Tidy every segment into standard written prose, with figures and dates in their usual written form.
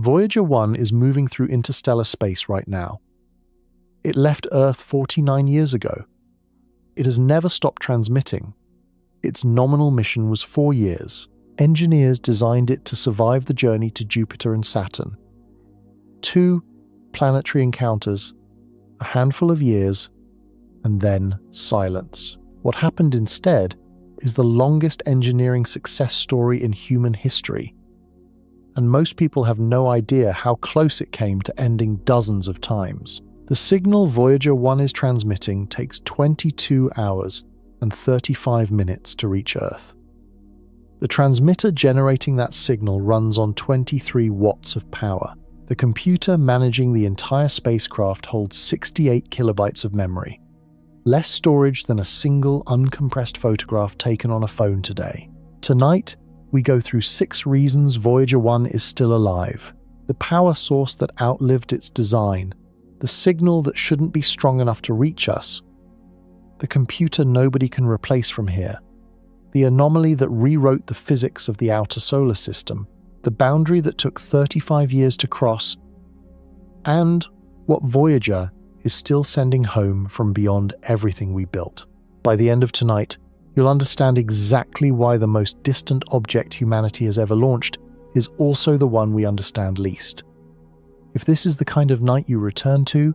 Voyager 1 is moving through interstellar space right now. It left Earth 49 years ago. It has never stopped transmitting. Its nominal mission was 4 years. Engineers designed it to survive the journey to Jupiter and Saturn. 2 planetary encounters, a handful of years, and then silence. What happened instead is the longest engineering success story in human history. And most people have no idea how close it came to ending dozens of times. The signal Voyager 1 is transmitting takes 22 hours and 35 minutes to reach Earth. The transmitter generating that signal runs on 23 watts of power. The computer managing the entire spacecraft holds 68 kilobytes of memory, less storage than a single uncompressed photograph taken on a phone today. Tonight, we go through 6 reasons Voyager 1 is still alive. The power source that outlived its design, the signal that shouldn't be strong enough to reach us, the computer nobody can replace from here, the anomaly that rewrote the physics of the outer solar system, the boundary that took 35 years to cross, and what Voyager is still sending home from beyond everything we built. By the end of tonight, you'll understand exactly why the most distant object humanity has ever launched is also the one we understand least. If this is the kind of night you return to,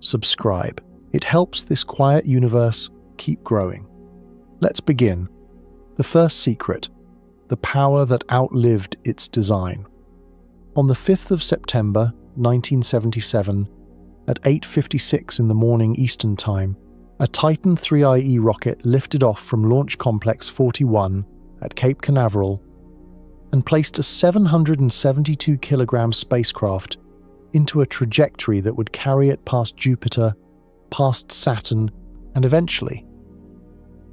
subscribe. It helps this quiet universe keep growing. Let's begin. The first secret, the power that outlived its design. On the 5th of September, 1977, at 8:56 in the morning Eastern Time, a Titan 3IE rocket lifted off from Launch Complex 41 at Cape Canaveral and placed a 772-kilogram spacecraft into a trajectory that would carry it past Jupiter, past Saturn, and eventually,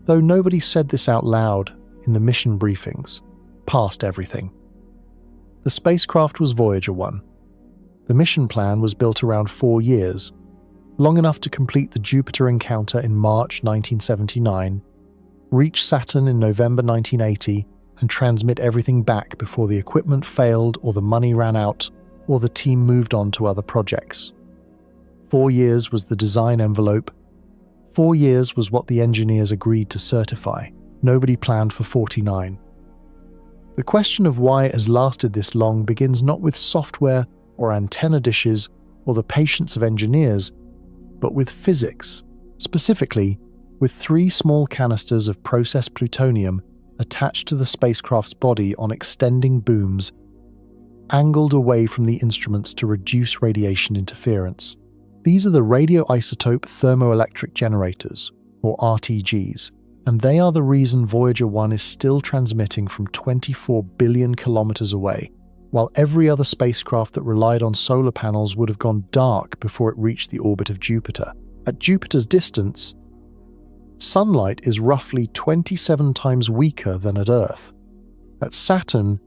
though nobody said this out loud in the mission briefings, past everything. The spacecraft was Voyager 1. The mission plan was built around 4 years, long enough to complete the Jupiter encounter in March 1979, reach Saturn in November 1980, and transmit everything back before the equipment failed or the money ran out or the team moved on to other projects. 4 years was the design envelope. 4 years was what the engineers agreed to certify. Nobody planned for 49. The question of why it has lasted this long begins not with software or antenna dishes or the patience of engineers, but with physics, specifically with 3 small canisters of processed plutonium attached to the spacecraft's body on extending booms, angled away from the instruments to reduce radiation interference. These are the radioisotope thermoelectric generators, or RTGs, and they are the reason Voyager 1 is still transmitting from 24 billion kilometers away, while every other spacecraft that relied on solar panels would have gone dark before it reached the orbit of Jupiter. At Jupiter's distance, sunlight is roughly 27 times weaker than at Earth. At Saturn,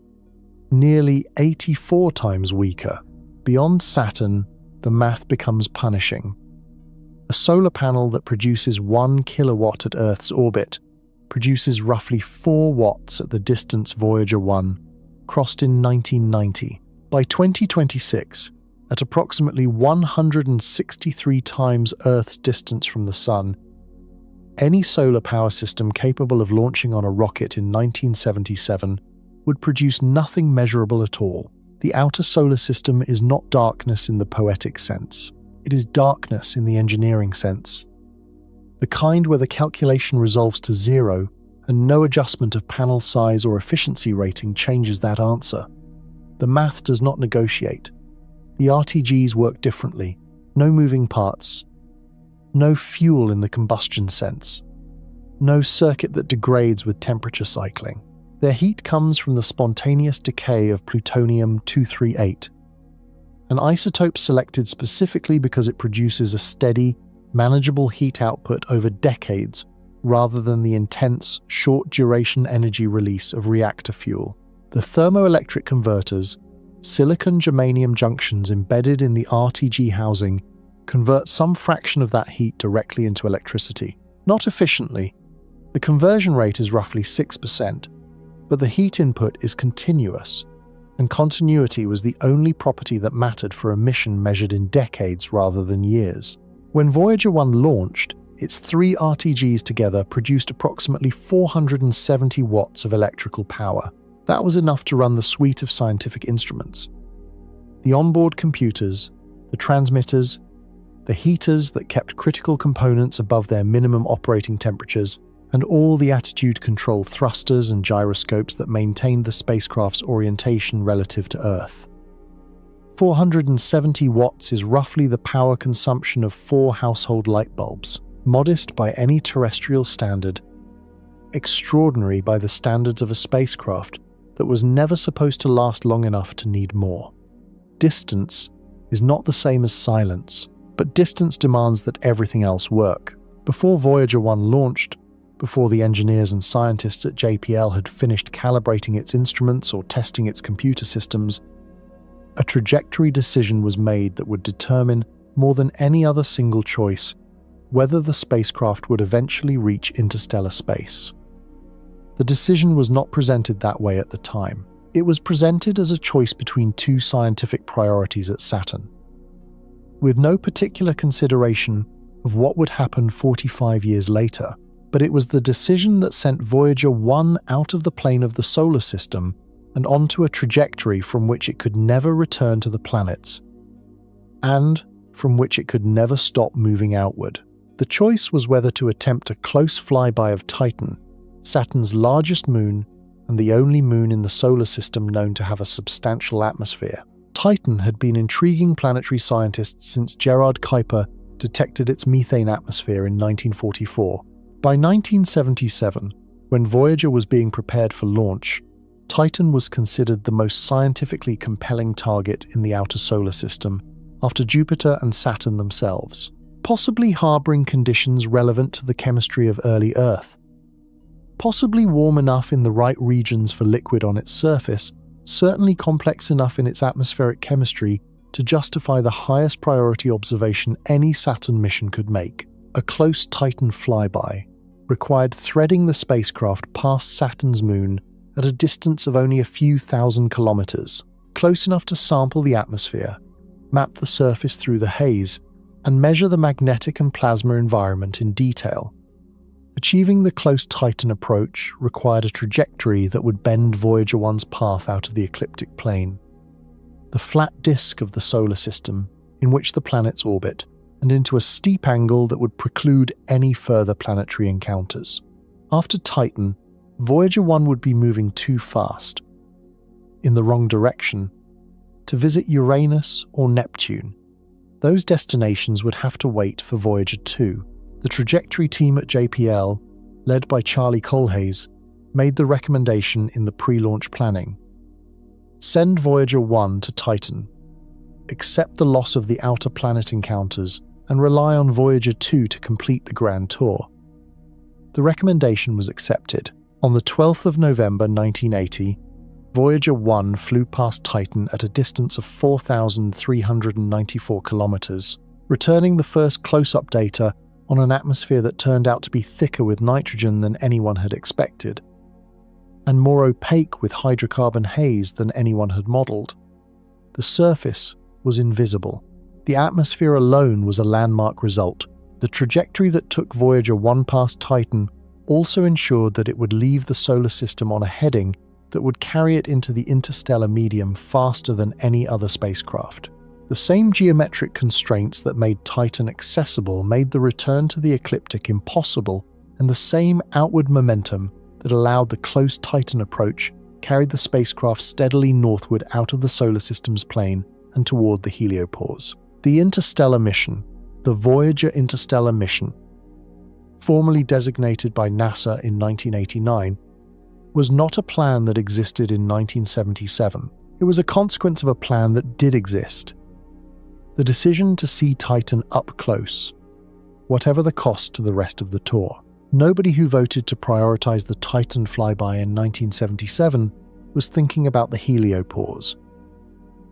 nearly 84 times weaker. Beyond Saturn, the math becomes punishing. A solar panel that produces 1 kilowatt at Earth's orbit produces roughly 4 watts at the distance Voyager 1 crossed in 1990. By 2026, at approximately 163 times Earth's distance from the Sun, any solar power system capable of launching on a rocket in 1977 would produce nothing measurable at all. The outer solar system is not darkness in the poetic sense. It is darkness in the engineering sense. The kind where the calculation resolves to 0 and no adjustment of panel size or efficiency rating changes that answer. The math does not negotiate. The RTGs work differently. No moving parts. No fuel in the combustion sense. No circuit that degrades with temperature cycling. Their heat comes from the spontaneous decay of plutonium-238, an isotope selected specifically because it produces a steady, manageable heat output over decades rather than the intense, short-duration energy release of reactor fuel. The thermoelectric converters, silicon-germanium junctions embedded in the RTG housing, convert some fraction of that heat directly into electricity. Not efficiently. The conversion rate is roughly 6%, but the heat input is continuous, and continuity was the only property that mattered for a mission measured in decades rather than years. When Voyager 1 launched, its 3 RTGs together produced approximately 470 watts of electrical power. That was enough to run the suite of scientific instruments. The onboard computers, the transmitters, the heaters that kept critical components above their minimum operating temperatures, and all the attitude control thrusters and gyroscopes that maintained the spacecraft's orientation relative to Earth. 470 watts is roughly the power consumption of 4 household light bulbs, modest by any terrestrial standard, extraordinary by the standards of a spacecraft that was never supposed to last long enough to need more. Distance is not the same as silence, but distance demands that everything else work. Before Voyager 1 launched, before the engineers and scientists at JPL had finished calibrating its instruments or testing its computer systems, a trajectory decision was made that would determine, more than any other single choice, whether the spacecraft would eventually reach interstellar space. The decision was not presented that way at the time. It was presented as a choice between 2 scientific priorities at Saturn, with no particular consideration of what would happen 45 years later. But it was the decision that sent Voyager 1 out of the plane of the solar system and onto a trajectory from which it could never return to the planets, and from which it could never stop moving outward. The choice was whether to attempt a close flyby of Titan, Saturn's largest moon and the only moon in the solar system known to have a substantial atmosphere. Titan had been intriguing planetary scientists since Gerard Kuiper detected its methane atmosphere in 1944. By 1977, when Voyager was being prepared for launch, Titan was considered the most scientifically compelling target in the outer solar system, after Jupiter and Saturn themselves, possibly harboring conditions relevant to the chemistry of early Earth. Possibly warm enough in the right regions for liquid on its surface, certainly complex enough in its atmospheric chemistry to justify the highest priority observation any Saturn mission could make. A close Titan flyby required threading the spacecraft past Saturn's moon at a distance of only a few thousand kilometers, close enough to sample the atmosphere, map the surface through the haze, and measure the magnetic and plasma environment in detail. Achieving the close Titan approach required a trajectory that would bend Voyager 1's path out of the ecliptic plane, the flat disk of the solar system in which the planets orbit, and into a steep angle that would preclude any further planetary encounters. After Titan, Voyager 1 would be moving too fast, in the wrong direction, to visit Uranus or Neptune. Those destinations would have to wait for Voyager 2. The trajectory team at JPL, led by Charlie Colhays, made the recommendation in the pre-launch planning. Send Voyager 1 to Titan, accept the loss of the outer planet encounters, and rely on Voyager 2 to complete the grand tour. The recommendation was accepted. On the 12th of November 1980, Voyager 1 flew past Titan at a distance of 4,394 kilometers, returning the first close-up data on an atmosphere that turned out to be thicker with nitrogen than anyone had expected, and more opaque with hydrocarbon haze than anyone had modeled. The surface was invisible. The atmosphere alone was a landmark result. The trajectory that took Voyager 1 past Titan also ensured that it would leave the solar system on a heading that would carry it into the interstellar medium faster than any other spacecraft. The same geometric constraints that made Titan accessible made the return to the ecliptic impossible, and the same outward momentum that allowed the close Titan approach carried the spacecraft steadily northward out of the solar system's plane and toward the heliopause. The interstellar mission, the Voyager interstellar mission, formally designated by NASA in 1989, was not a plan that existed in 1977. It was a consequence of a plan that did exist. The decision to see Titan up close, whatever the cost to the rest of the tour. Nobody who voted to prioritize the Titan flyby in 1977 was thinking about the heliopause.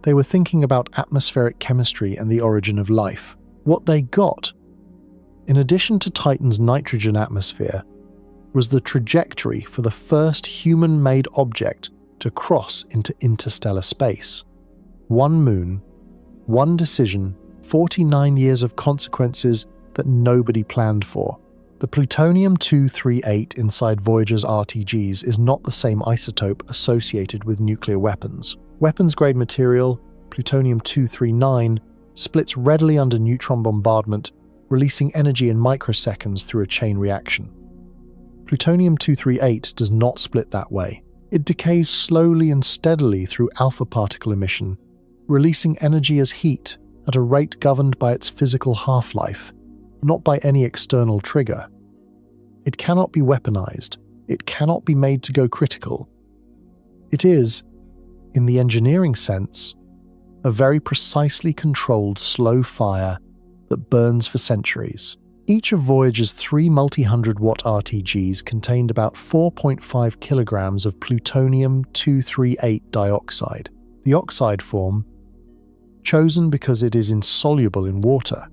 They were thinking about atmospheric chemistry and the origin of life. What they got, in addition to Titan's nitrogen atmosphere, was the trajectory for the first human-made object to cross into interstellar space. One moon, one decision, 49 years of consequences that nobody planned for. The plutonium-238 inside Voyager's RTGs is not the same isotope associated with nuclear weapons. Weapons-grade material, plutonium-239, splits readily under neutron bombardment, releasing energy in microseconds through a chain reaction. Plutonium-238 does not split that way. It decays slowly and steadily through alpha particle emission, releasing energy as heat at a rate governed by its physical half-life, not by any external trigger. It cannot be weaponized. It cannot be made to go critical. It is, in the engineering sense, a very precisely controlled slow fire that burns for centuries. Each of Voyager's 3 multi-100-watt RTGs contained about 4.5 kilograms of plutonium-238 dioxide. The oxide form, chosen because it is insoluble in water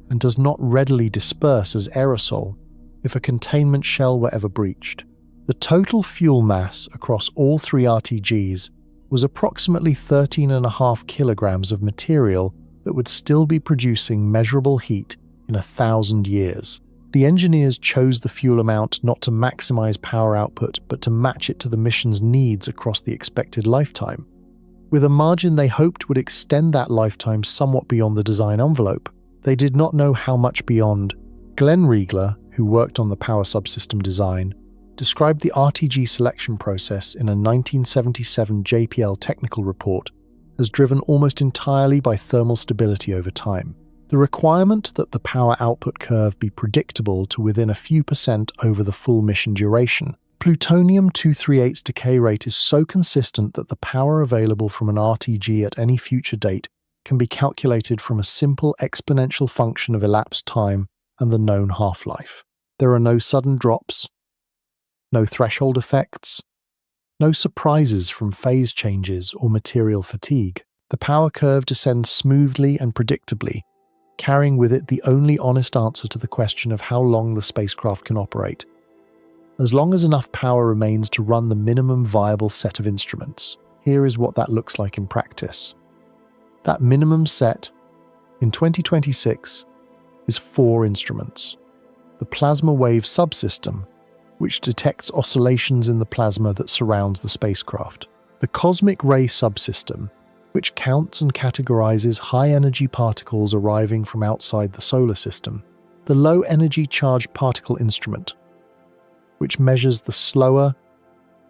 and does not readily disperse as aerosol if a containment shell were ever breached. The total fuel mass across all 3 RTGs was approximately 13.5 kilograms of material that would still be producing measurable heat in 1,000 years. The engineers chose the fuel amount not to maximize power output, but to match it to the mission's needs across the expected lifetime, with a margin they hoped would extend that lifetime somewhat beyond the design envelope. They did not know how much beyond. Glenn Riegler, who worked on the power subsystem design, described the RTG selection process in a 1977 JPL technical report as driven almost entirely by thermal stability over time. The requirement that the power output curve be predictable to within a few percent over the full mission duration. Plutonium-238's decay rate is so consistent that the power available from an RTG at any future date can be calculated from a simple exponential function of elapsed time and the known half-life. There are no sudden drops, no threshold effects, no surprises from phase changes or material fatigue. The power curve descends smoothly and predictably, carrying with it the only honest answer to the question of how long the spacecraft can operate, as long as enough power remains to run the minimum viable set of instruments. Here is what that looks like in practice. That minimum set, in 2026, is 4 instruments. The plasma wave subsystem, which detects oscillations in the plasma that surrounds the spacecraft. The cosmic ray subsystem, which counts and categorizes high-energy particles arriving from outside the solar system. The low-energy charged particle instrument, which measures the slower,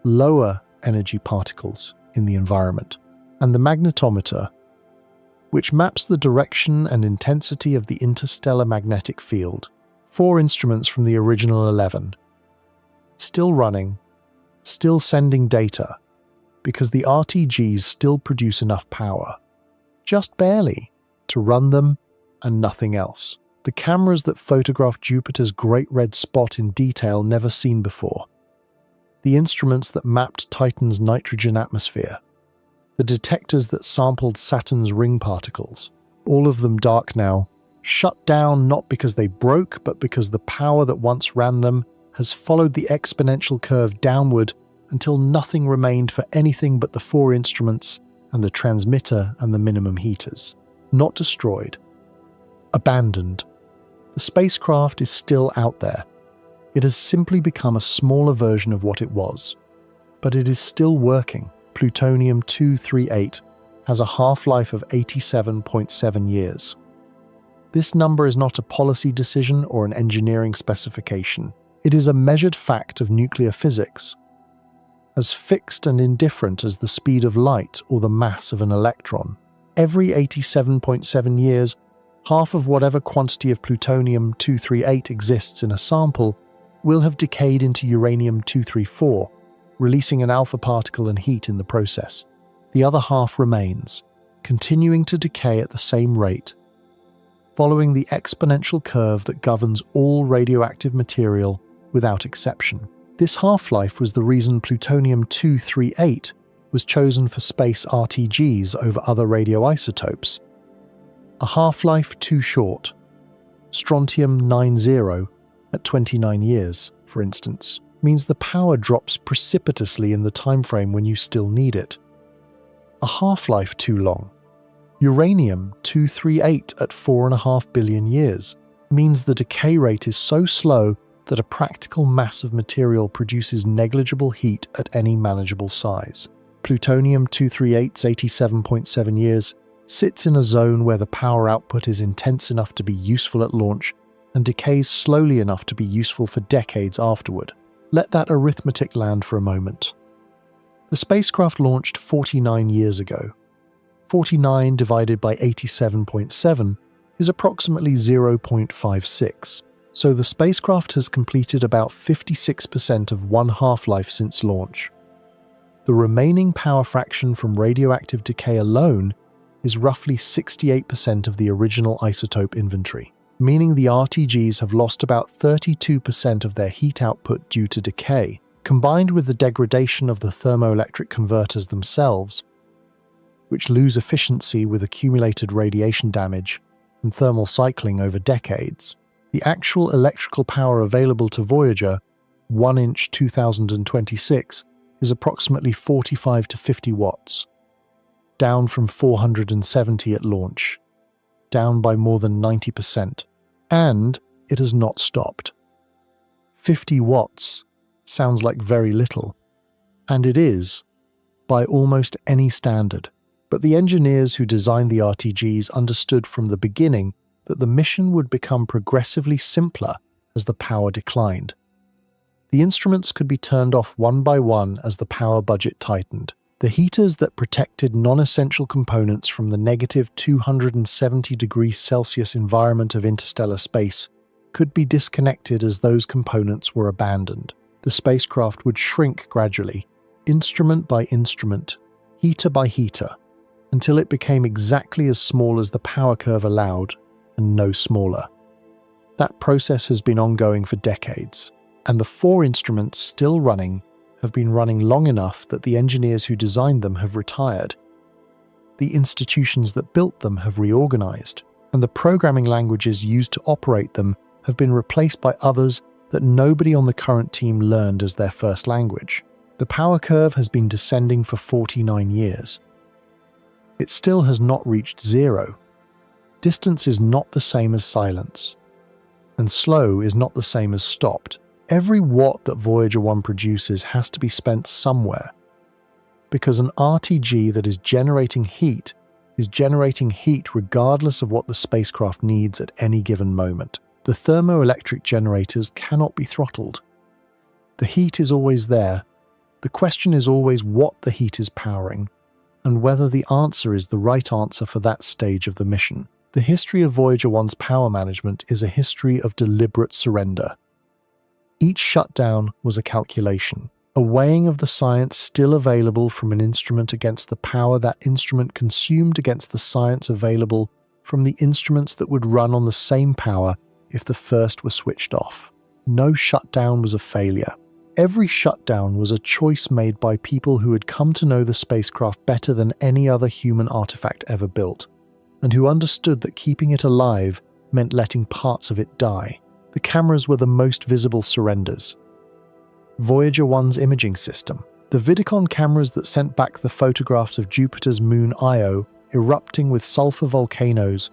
lower-energy particles in the environment. And the magnetometer, which maps the direction and intensity of the interstellar magnetic field. 4 instruments from the original 11. Still running, still sending data, because the RTGs still produce enough power, just barely, to run them and nothing else. The cameras that photograph Jupiter's Great Red Spot in detail never seen before. The instruments that mapped Titan's nitrogen atmosphere. The detectors that sampled Saturn's ring particles. All of them dark now, shut down not because they broke, but because the power that once ran them has followed the exponential curve downward until nothing remained for anything but the 4 instruments and the transmitter and the minimum heaters. Not destroyed. Abandoned. The spacecraft is still out there. It has simply become a smaller version of what it was. But it is still working. Plutonium-238 has a half-life of 87.7 years. This number is not a policy decision or an engineering specification. It is a measured fact of nuclear physics, as fixed and indifferent as the speed of light or the mass of an electron. Every 87.7 years, half of whatever quantity of plutonium-238 exists in a sample will have decayed into uranium-234, releasing an alpha particle and heat in the process. The other half remains, continuing to decay at the same rate, following the exponential curve that governs all radioactive material without exception. This half-life was the reason plutonium-238 was chosen for space RTGs over other radioisotopes. A half-life too short. Strontium-90 at 29 years, for instance. means the power drops precipitously in the timeframe when you still need it. A half-life too long, uranium-238 at 4.5 billion years, means the decay rate is so slow that a practical mass of material produces negligible heat at any manageable size. Plutonium-238's 87.7 years sits in a zone where the power output is intense enough to be useful at launch and decays slowly enough to be useful for decades afterward. Let that arithmetic land for a moment. The spacecraft launched 49 years ago. 49 divided by 87.7 is approximately 0.56. So the spacecraft has completed about 56% of one half-life since launch. The remaining power fraction from radioactive decay alone is roughly 68% of the original isotope inventory, meaning the RTGs have lost about 32% of their heat output due to decay. Combined with the degradation of the thermoelectric converters themselves, which lose efficiency with accumulated radiation damage and thermal cycling over decades, the actual electrical power available to Voyager, 1-inch 2026, is approximately 45 to 50 watts, down from 470 at launch, down by more than 90%, and it has not stopped. 50 watts sounds like very little, and it is, by almost any standard. But the engineers who designed the RTGs understood from the beginning that the mission would become progressively simpler as the power declined. The instruments could be turned off one by one as the power budget tightened. The heaters that protected non-essential components from the negative 270 degrees Celsius environment of interstellar space could be disconnected as those components were abandoned. The spacecraft would shrink gradually, instrument by instrument, heater by heater, until it became exactly as small as the power curve allowed, and no smaller. That process has been ongoing for decades, and the 4 instruments still running have been running long enough that the engineers who designed them have retired. The institutions that built them have reorganized, and the programming languages used to operate them have been replaced by others that nobody on the current team learned as their first language. The power curve has been descending for 49 years. It still has not reached zero. Distance is not the same as silence, and slow is not the same as stopped. Every watt that Voyager 1 produces has to be spent somewhere, because an RTG that is generating heat regardless of what the spacecraft needs at any given moment. The thermoelectric generators cannot be throttled. The heat is always there. The question is always what the heat is powering, and whether the answer is the right answer for that stage of the mission. The history of Voyager 1's power management is a history of deliberate surrender. Each shutdown was a calculation, a weighing of the science still available from an instrument against the power that instrument consumed against the science available from the instruments that would run on the same power if the first were switched off. No shutdown was a failure. Every shutdown was a choice made by people who had come to know the spacecraft better than any other human artifact ever built, and who understood that keeping it alive meant letting parts of it die. The cameras were the most visible surrenders. Voyager 1's imaging system, the Vidicon cameras that sent back the photographs of Jupiter's moon Io erupting with sulfur volcanoes,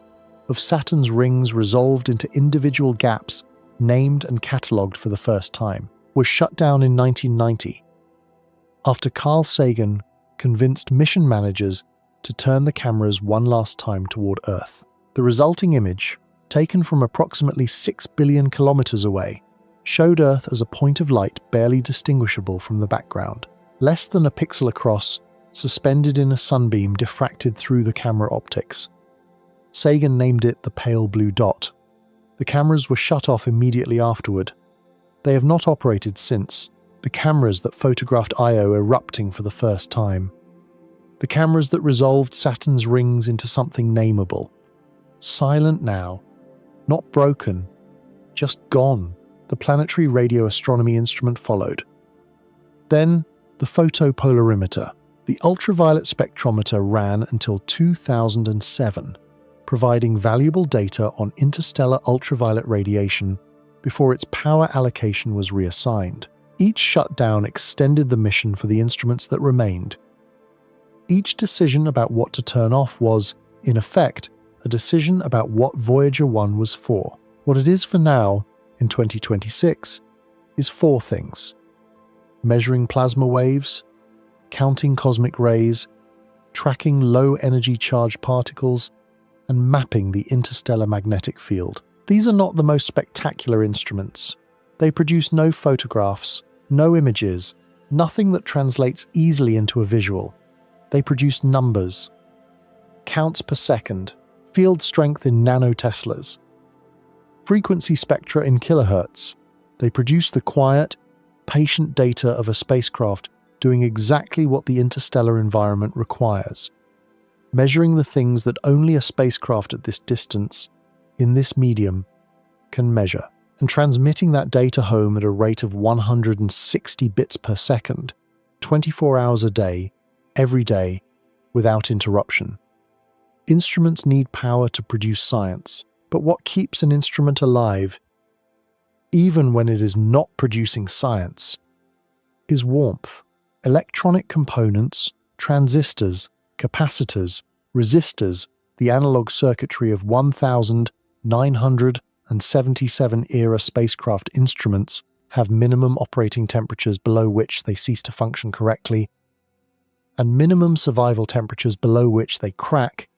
of Saturn's rings resolved into individual gaps named and catalogued for the first time, was shut down in 1990 after Carl Sagan convinced mission managers to turn the cameras one last time toward Earth. The resulting image, taken from approximately 6 billion kilometers away, showed Earth as a point of light barely distinguishable from the background, less than a pixel across, suspended in a sunbeam diffracted through the camera optics. Sagan named it the pale blue dot. The cameras were shut off immediately afterward. They have not operated since. The cameras that photographed Io erupting for the first time. The cameras that resolved Saturn's rings into something nameable. Silent now. Not broken. Just gone. The planetary radio astronomy instrument followed. Then, the photopolarimeter. The ultraviolet spectrometer ran until 2007, providing valuable data on interstellar ultraviolet radiation before its power allocation was reassigned. Each shutdown extended the mission for the instruments that remained. Each decision about what to turn off was, in effect, a decision about what Voyager 1 was for. What it is for now, in 2026, is 4 things: measuring plasma waves, counting cosmic rays, tracking low-energy charged particles, and mapping the interstellar magnetic field. These are not the most spectacular instruments. They produce no photographs, no images, nothing that translates easily into a visual. They produce numbers, counts per second, field strength in nanoteslas, frequency spectra in kilohertz. They produce the quiet, patient data of a spacecraft doing exactly what the interstellar environment requires, measuring the things that only a spacecraft at this distance, in this medium, can measure, and transmitting that data home at a rate of 160 bits per second, 24 hours a day, every day, without interruption. Instruments need power to produce science, but what keeps an instrument alive, even when it is not producing science, is warmth. Electronic components, transistors, capacitors, resistors, the analog circuitry of 1977 era spacecraft instruments have minimum operating temperatures below which they cease to function correctly, and minimum survival temperatures below which they crack,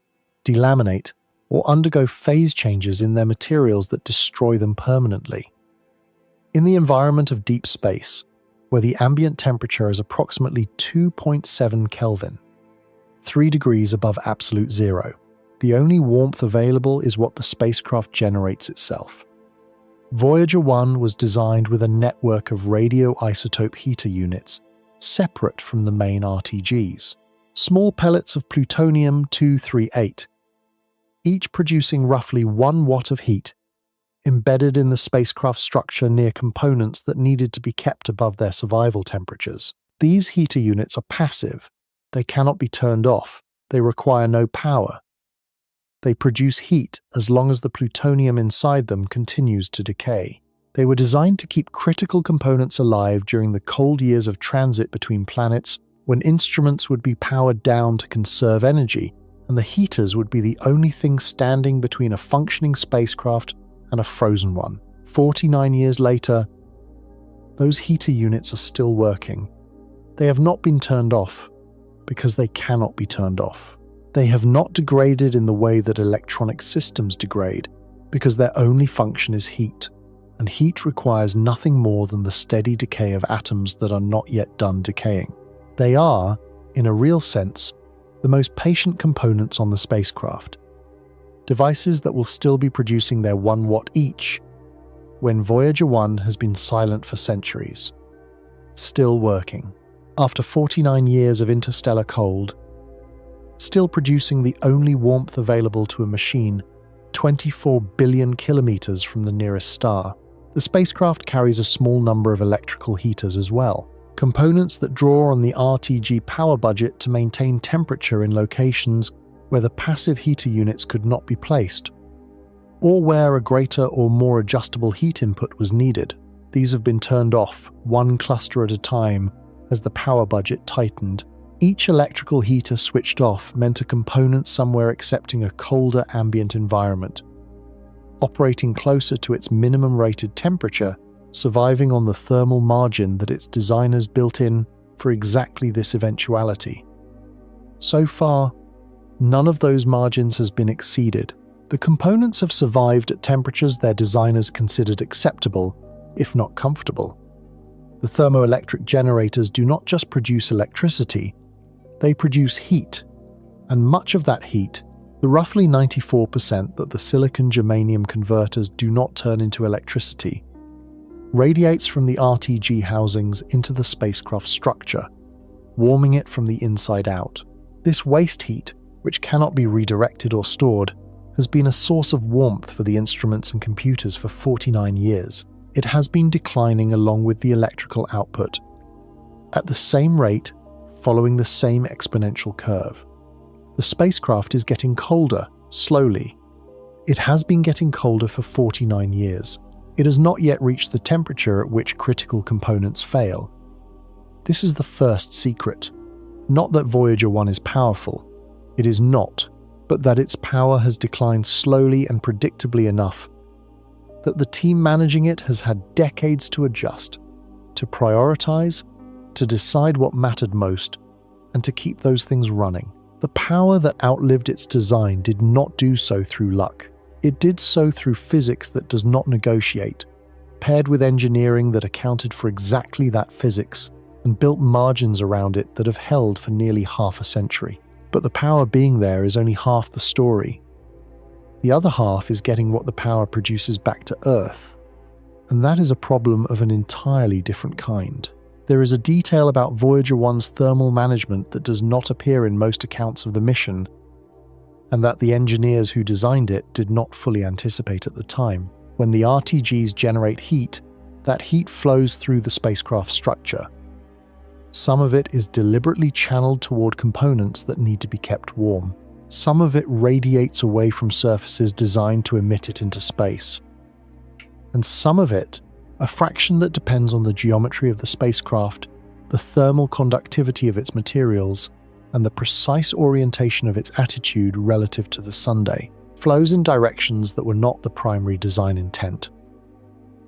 delaminate, or undergo phase changes in their materials that destroy them permanently. In the environment of deep space, where the ambient temperature is approximately 2.7 Kelvin, 3 degrees above absolute zero, the only warmth available is what the spacecraft generates itself. Voyager 1 was designed with a network of radioisotope heater units separate from the main RTGs, small pellets of plutonium-238, each producing roughly 1 watt of heat, embedded in the spacecraft structure near components that needed to be kept above their survival temperatures. These heater units are passive. They cannot be turned off. They require no power. They produce heat as long as the plutonium inside them continues to decay. They were designed to keep critical components alive during the cold years of transit between planets, when instruments would be powered down to conserve energy, and the heaters would be the only thing standing between a functioning spacecraft and a frozen one. 49 years later, those heater units are still working. They have not been turned off because they cannot be turned off. They have not degraded in the way that electronic systems degrade because their only function is heat, and heat requires nothing more than the steady decay of atoms that are not yet done decaying. They are, in a real sense, the most patient components on the spacecraft. Devices that will still be producing their 1 watt each when Voyager 1 has been silent for centuries. Still working. After 49 years of interstellar cold, still producing the only warmth available to a machine 24 billion kilometers from the nearest star. The spacecraft carries a small number of electrical heaters as well, components that draw on the RTG power budget to maintain temperature in locations where the passive heater units could not be placed, or where a greater or more adjustable heat input was needed. These have been turned off, one cluster at a time, as the power budget tightened. Each electrical heater switched off meant a component somewhere accepting a colder ambient environment, operating closer to its minimum rated temperature, surviving on the thermal margin that its designers built in for exactly this eventuality. So far, none of those margins has been exceeded. The components have survived at temperatures their designers considered acceptable, if not comfortable. The thermoelectric generators do not just produce electricity, they produce heat, and much of that heat, the roughly 94% that the silicon-germanium converters do not turn into electricity, radiates from the RTG housings into the spacecraft structure, warming it from the inside out. This waste heat, which cannot be redirected or stored, has been a source of warmth for the instruments and computers for 49 years. It has been declining along with the electrical output, at the same rate, following the same exponential curve. The spacecraft is getting colder, slowly. It has been getting colder for 49 years. It has not yet reached the temperature at which critical components fail. This is the first secret. Not that Voyager 1 is powerful. It is not, but that its power has declined slowly and predictably enough that the team managing it has had decades to adjust, to prioritize, to decide what mattered most, and to keep those things running. The power that outlived its design did not do so through luck. It did so through physics that does not negotiate, paired with engineering that accounted for exactly that physics and built margins around it that have held for nearly half a century. But the power being there is only half the story. The other half is getting what the power produces back to Earth, and that is a problem of an entirely different kind. There is a detail about Voyager 1's thermal management that does not appear in most accounts of the mission, and that the engineers who designed it did not fully anticipate at the time. When the RTGs generate heat, that heat flows through the spacecraft structure. Some of it is deliberately channeled toward components that need to be kept warm. Some of it radiates away from surfaces designed to emit it into space. And some of it, a fraction that depends on the geometry of the spacecraft, the thermal conductivity of its materials, and the precise orientation of its attitude relative to the Sunday, flows in directions that were not the primary design intent.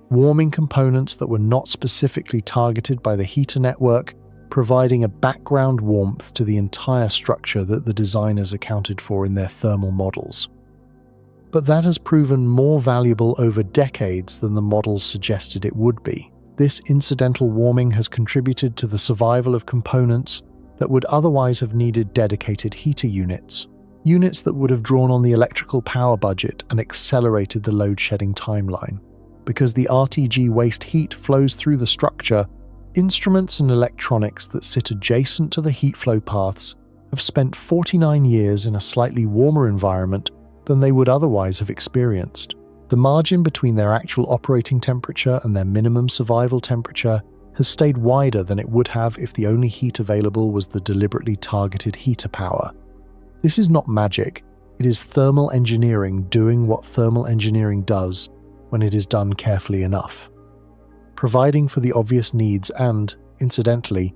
Warming components that were not specifically targeted by the heater network, providing a background warmth to the entire structure that the designers accounted for in their thermal models. But that has proven more valuable over decades than the models suggested it would be. This incidental warming has contributed to the survival of components that would otherwise have needed dedicated heater units that would have drawn on the electrical power budget and accelerated the load-shedding timeline. Because the RTG waste heat flows through the structure, instruments and electronics that sit adjacent to the heat flow paths have spent 49 years in a slightly warmer environment than they would otherwise have experienced. The margin between their actual operating temperature and their minimum survival temperature has stayed wider than it would have if the only heat available was the deliberately targeted heater power. This is not magic, it is thermal engineering doing what thermal engineering does when it is done carefully enough. Providing for the obvious needs and, incidentally,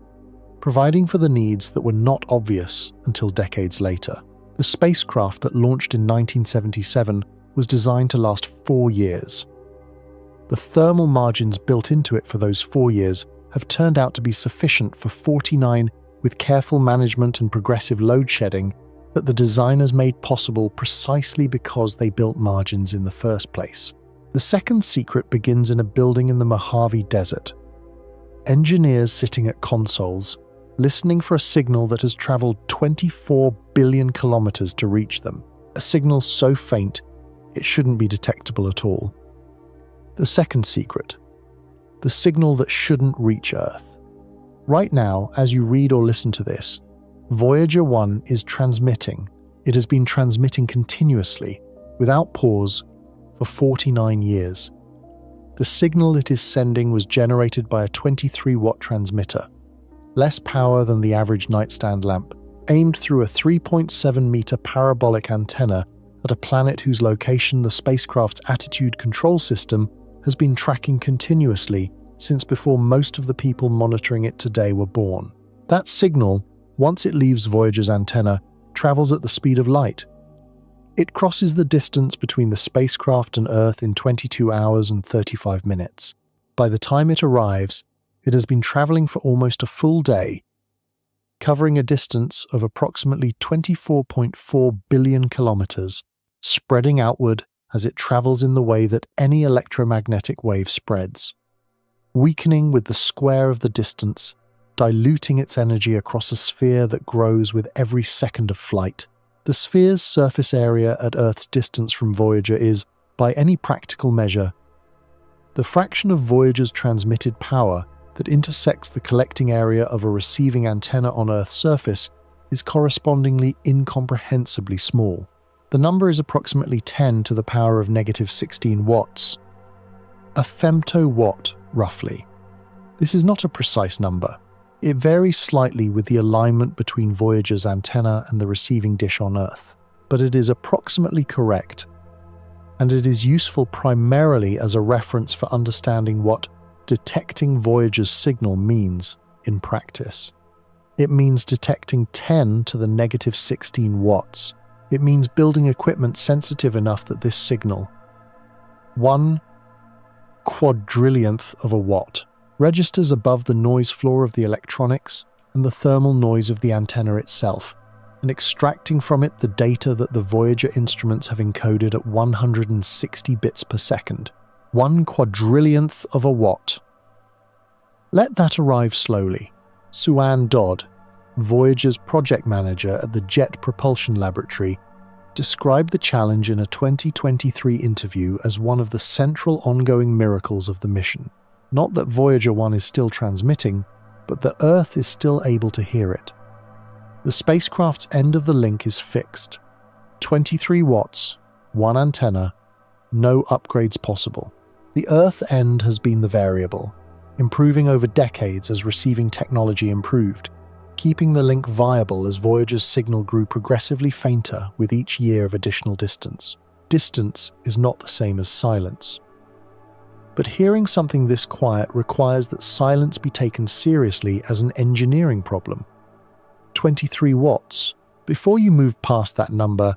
providing for the needs that were not obvious until decades later. The spacecraft that launched in 1977 was designed to last 4 years. The thermal margins built into it for those 4 years have turned out to be sufficient for 49 with careful management and progressive load shedding that the designers made possible precisely because they built margins in the first place. The second secret begins in a building in the Mojave Desert. Engineers sitting at consoles, listening for a signal that has traveled 24 billion kilometers to reach them. A signal so faint, it shouldn't be detectable at all. The second secret. The signal that shouldn't reach Earth. Right now, as you read or listen to this, Voyager 1 is transmitting. It has been transmitting continuously, without pause, for 49 years. The signal it is sending was generated by a 23-watt transmitter, less power than the average nightstand lamp, aimed through a 3.7-meter parabolic antenna at a planet whose location the spacecraft's attitude control system has been tracking continuously since before most of the people monitoring it today were born. That signal, once it leaves Voyager's antenna, travels at the speed of light. It crosses the distance between the spacecraft and Earth in 22 hours and 35 minutes. By the time it arrives, it has been traveling for almost a full day, covering a distance of approximately 24.4 billion kilometers, spreading outward as it travels in the way that any electromagnetic wave spreads, weakening with the square of the distance, diluting its energy across a sphere that grows with every second of flight. The sphere's surface area at Earth's distance from Voyager is, by any practical measure, the fraction of Voyager's transmitted power that intersects the collecting area of a receiving antenna on Earth's surface is correspondingly incomprehensibly small. The number is approximately 10 to the power of negative 16 watts. A femtowatt, roughly. This is not a precise number. It varies slightly with the alignment between Voyager's antenna and the receiving dish on Earth, but it is approximately correct. and it is useful primarily as a reference for understanding what detecting Voyager's signal means in practice. It means detecting 10 to the negative 16 watts. It means building equipment sensitive enough that this signal, 1/4,000,000th of a watt, registers above the noise floor of the electronics and the thermal noise of the antenna itself, and extracting from it the data that the Voyager instruments have encoded at 160 bits per second. 1/4,000,000th of a watt. Let that arrive slowly. Suan Dodd, Voyager's project manager at the Jet Propulsion Laboratory, described the challenge in a 2023 interview as one of the central ongoing miracles of the mission. Not that Voyager 1 is still transmitting, but that Earth is still able to hear it. The spacecraft's end of the link is fixed. 23 watts, one antenna, no upgrades possible. The Earth end has been the variable, improving over decades as receiving technology improved, keeping the link viable as Voyager's signal grew progressively fainter with each year of additional distance. Distance is not the same as silence. But hearing something this quiet requires that silence be taken seriously as an engineering problem. 23 watts. Before you move past that number,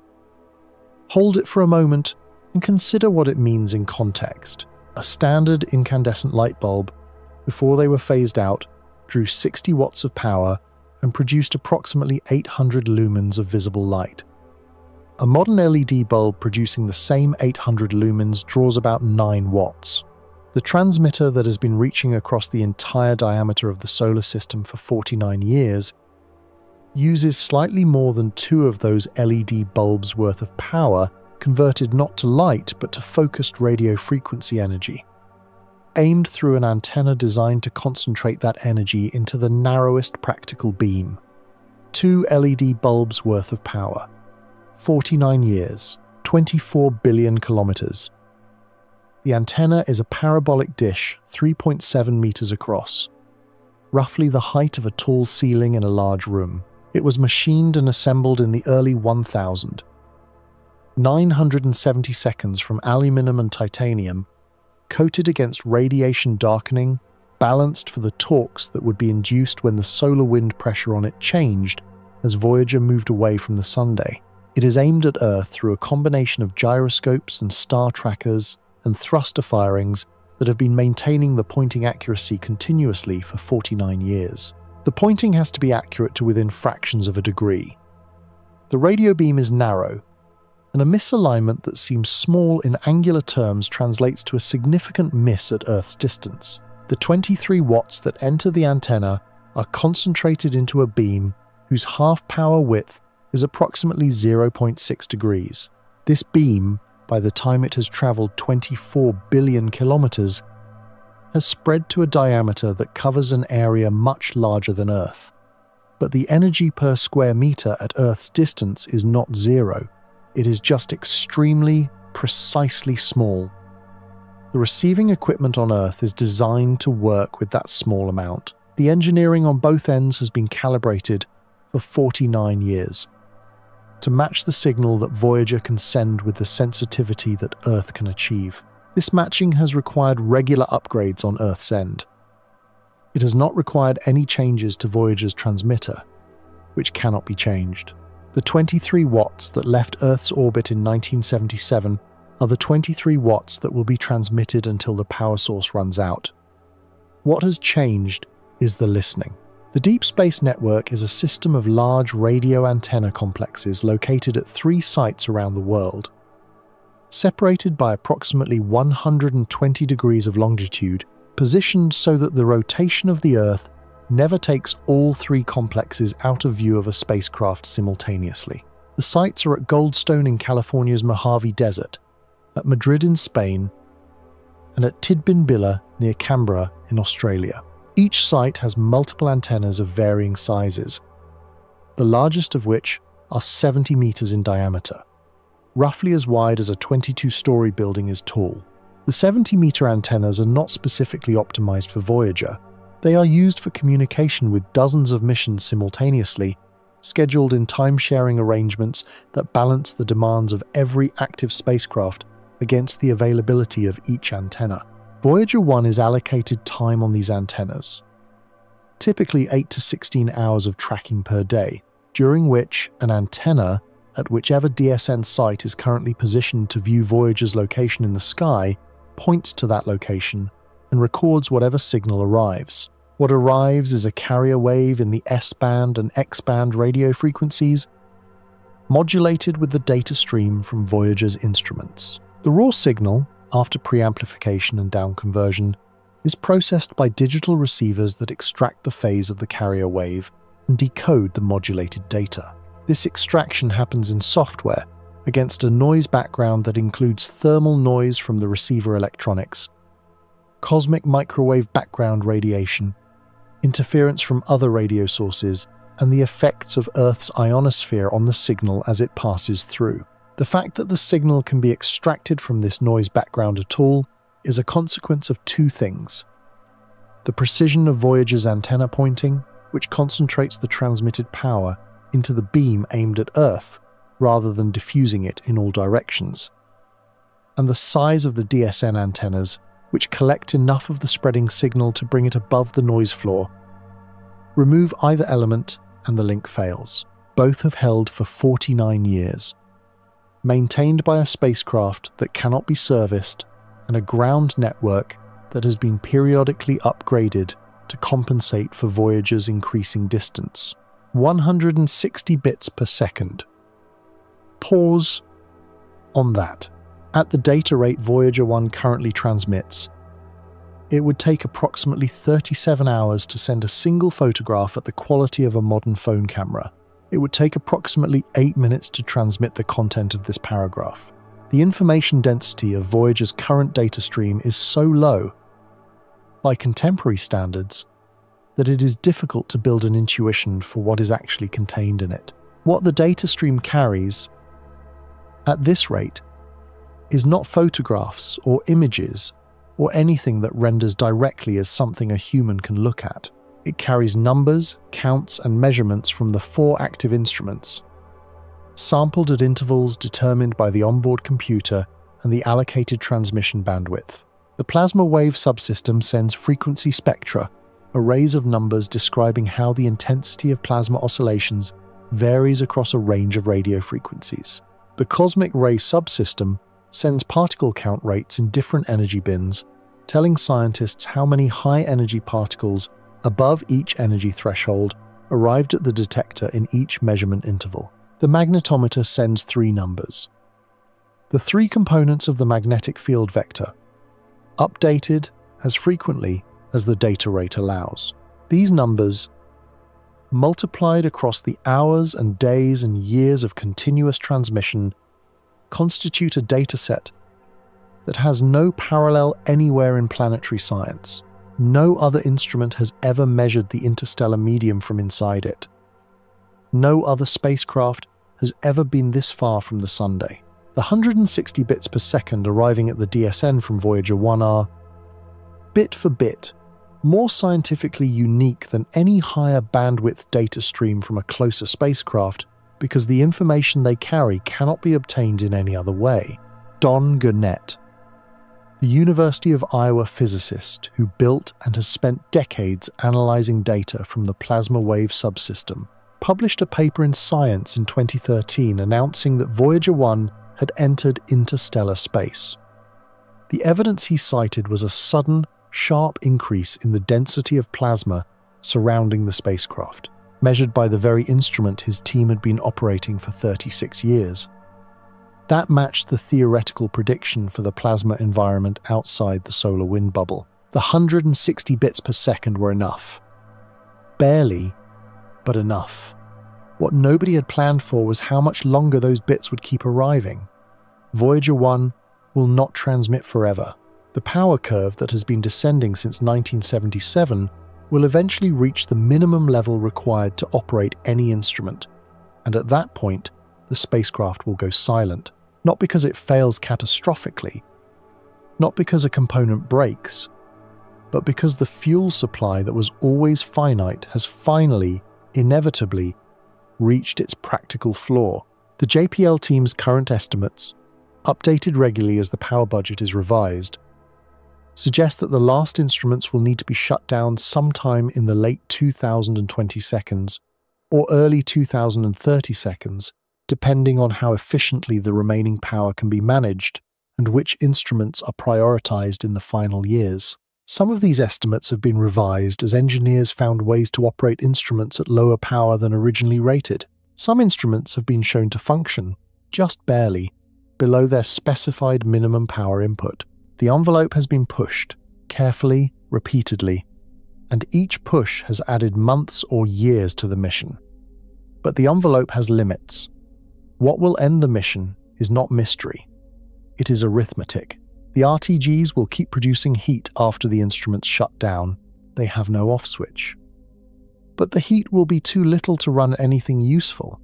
hold it for a moment and consider what it means in context. A standard incandescent light bulb, before they were phased out, drew 60 watts of power and produced approximately 800 lumens of visible light. A modern LED bulb producing the same 800 lumens draws about 9 watts. The transmitter that has been reaching across the entire diameter of the solar system for 49 years uses slightly more than 2 of those LED bulbs worth of power, converted not to light but to focused radio frequency energy, aimed through an antenna designed to concentrate that energy into the narrowest practical beam. 2 LED bulbs worth of power. 49 years, 24 billion kilometers. The antenna is a parabolic dish 3.7 meters across, roughly the height of a tall ceiling in a large room. It was machined and assembled in the early 1000. 970 seconds from aluminum and titanium, coated against radiation darkening, balanced for the torques that would be induced when the solar wind pressure on it changed as Voyager moved away from the Sunday. It is aimed at Earth through a combination of gyroscopes and star trackers and thruster firings that have been maintaining the pointing accuracy continuously for 49 years. The pointing has to be accurate to within fractions of a degree. The radio beam is narrow, and a misalignment that seems small in angular terms translates to a significant miss at Earth's distance. The 23 watts that enter the antenna are concentrated into a beam whose half-power width is approximately 0.6 degrees. This beam, by the time it has traveled 24 billion kilometers, has spread to a diameter that covers an area much larger than Earth. But the energy per square meter at Earth's distance is not zero. It is just extremely, precisely small. The receiving equipment on Earth is designed to work with that small amount. The engineering on both ends has been calibrated for 49 years to match the signal that Voyager can send with the sensitivity that Earth can achieve. This matching has required regular upgrades on Earth's end. It has not required any changes to Voyager's transmitter, which cannot be changed. The 23 watts that left Earth's orbit in 1977 are the 23 watts that will be transmitted until the power source runs out. What has changed is the listening. The Deep Space Network is a system of large radio antenna complexes located at 3 sites around the world. Separated by approximately 120 degrees of longitude, positioned so that the rotation of the Earth never takes all 3 complexes out of view of a spacecraft simultaneously. The sites are at Goldstone in California's Mojave Desert, at Madrid in Spain, and at Tidbinbilla near Canberra in Australia. Each site has multiple antennas of varying sizes, the largest of which are 70 meters in diameter, roughly as wide as a 22-story building is tall. The 70-meter antennas are not specifically optimized for Voyager. They are used for communication with dozens of missions simultaneously, scheduled in time-sharing arrangements that balance the demands of every active spacecraft against the availability of each antenna. Voyager 1 is allocated time on these antennas, typically 8 to 16 hours of tracking per day, during which an antenna at whichever DSN site is currently positioned to view Voyager's location in the sky points to that location and records whatever signal arrives. What arrives is a carrier wave in the S-band and X-band radio frequencies, modulated with the data stream from Voyager's instruments. The raw signal, after preamplification and downconversion, is processed by digital receivers that extract the phase of the carrier wave and decode the modulated data. This extraction happens in software against a noise background that includes thermal noise from the receiver electronics, cosmic microwave background radiation, interference from other radio sources, and the effects of Earth's ionosphere on the signal as it passes through. The fact that the signal can be extracted from this noise background at all is a consequence of two things: the precision of Voyager's antenna pointing, which concentrates the transmitted power into the beam aimed at Earth rather than diffusing it in all directions, and the size of the DSN antennas, which collect enough of the spreading signal to bring it above the noise floor. Remove either element and the link fails. Both have held for 49 years. Maintained by a spacecraft that cannot be serviced and a ground network that has been periodically upgraded to compensate for Voyager's increasing distance. 160 bits per second. Pause on that. At the data rate Voyager 1 currently transmits, it would take approximately 37 hours to send a single photograph at the quality of a modern phone camera. It would take approximately 8 minutes to transmit the content of this paragraph. The information density of Voyager's current data stream is so low, by contemporary standards, that it is difficult to build an intuition for what is actually contained in it. What the data stream carries, at this rate, is not photographs or images or anything that renders directly as something a human can look at. It carries numbers, counts, and measurements from the 4 active instruments, sampled at intervals determined by the onboard computer and the allocated transmission bandwidth. The plasma wave subsystem sends frequency spectra, arrays of numbers describing how the intensity of plasma oscillations varies across a range of radio frequencies. The cosmic ray subsystem sends particle count rates in different energy bins, telling scientists how many high-energy particles above each energy threshold arrived at the detector in each measurement interval. The magnetometer sends 3 numbers. The 3 components of the magnetic field vector, updated as frequently as the data rate allows. These numbers, multiplied across the hours and days and years of continuous transmission, constitute a dataset that has no parallel anywhere in planetary science. No other instrument has ever measured the interstellar medium from inside it. No other spacecraft has ever been this far from the Sunday. The 160 bits per second arriving at the DSN from Voyager 1 are, bit for bit, more scientifically unique than any higher bandwidth data stream from a closer spacecraft because the information they carry cannot be obtained in any other way. Don Gurnett, the University of Iowa physicist who built and has spent decades analyzing data from the plasma wave subsystem, published a paper in Science in 2013 announcing that Voyager 1 had entered interstellar space. The evidence he cited was a sudden, sharp increase in the density of plasma surrounding the spacecraft, measured by the very instrument his team had been operating for 36 years. That matched the theoretical prediction for the plasma environment outside the solar wind bubble. The 160 bits per second were enough. Barely, but enough. What nobody had planned for was how much longer those bits would keep arriving. Voyager 1 will not transmit forever. The power curve that has been descending since 1977 will eventually reach the minimum level required to operate any instrument, and at that point, the spacecraft will go silent. Not because it fails catastrophically, not because a component breaks, but because the fuel supply that was always finite has finally, inevitably, reached its practical floor. The JPL team's current estimates updated regularly as the power budget is revised, suggest that the last instruments will need to be shut down sometime in the late 2020 seconds or early 2030 seconds, depending on how efficiently the remaining power can be managed and which instruments are prioritized in the final years. Some of these estimates have been revised as engineers found ways to operate instruments at lower power than originally rated. Some instruments have been shown to function, just barely, below their specified minimum power input. The envelope has been pushed, carefully, repeatedly, and each push has added months or years to the mission. But the envelope has limits. What will end the mission is not mystery. It is arithmetic. The RTGs will keep producing heat after the instruments shut down. They have no off switch. But the heat will be too little to run anything useful,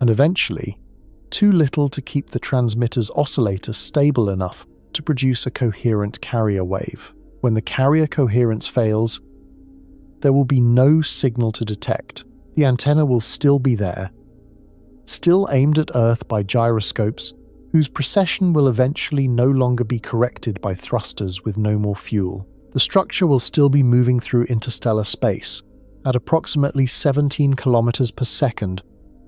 and eventually, too little to keep the transmitter's oscillator stable enough to produce a coherent carrier wave. When the carrier coherence fails, there will be no signal to detect. The antenna will still be there, still aimed at Earth by gyroscopes, whose precession will eventually no longer be corrected by thrusters with no more fuel. The structure will still be moving through interstellar space at approximately 17 kilometers per second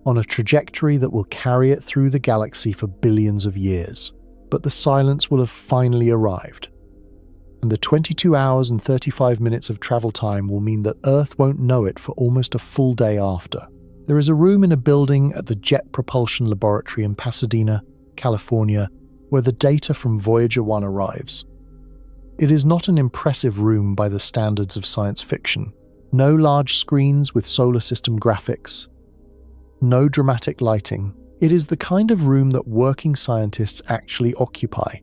on a trajectory that will carry it through the galaxy for billions of years. But the silence will have finally arrived, and the 22 hours and 35 minutes of travel time will mean that Earth won't know it for almost a full day after. There is a room in a building at the Jet Propulsion Laboratory in Pasadena, California, where the data from Voyager 1 arrives. It is not an impressive room by the standards of science fiction. No large screens with solar system graphics. No dramatic lighting. It is the kind of room that working scientists actually occupy.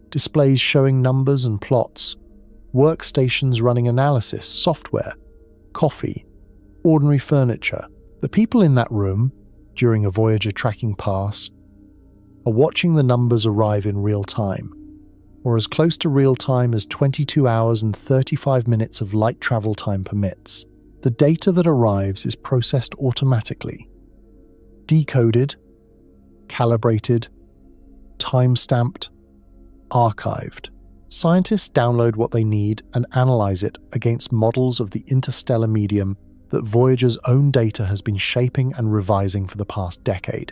Displays showing numbers and plots, workstations running analysis, software, coffee, ordinary furniture. The people in that room, during a Voyager tracking pass, are watching the numbers arrive in real time, or as close to real time as 22 hours and 35 minutes of light travel time permits. The data that arrives is processed automatically, decoded, calibrated, time-stamped, archived. Scientists download what they need and analyze it against models of the interstellar medium that Voyager's own data has been shaping and revising for the past decade.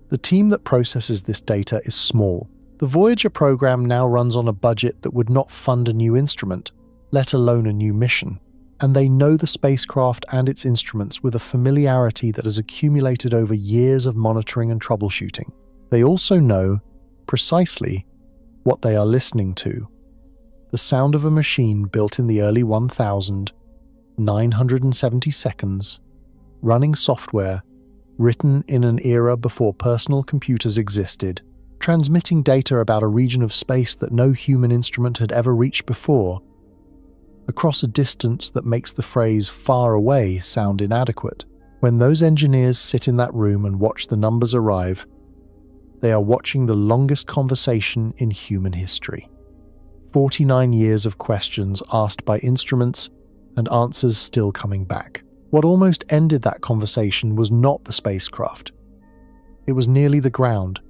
The team that processes this data is small. The Voyager program now runs on a budget that would not fund a new instrument, let alone a new mission. And they know the spacecraft and its instruments with a familiarity that has accumulated over years of monitoring and troubleshooting. They also know, precisely, what they are listening to. The sound of a machine built in the early 1970 seconds, running software, written in an era before personal computers existed, transmitting data about a region of space that no human instrument had ever reached before, across a distance that makes the phrase "far away" sound inadequate. When those engineers sit in that room and watch the numbers arrive, they are watching the longest conversation in human history. 49 years of questions asked by instruments and answers still coming back. What almost ended that conversation was not the spacecraft. It was nearly the ground.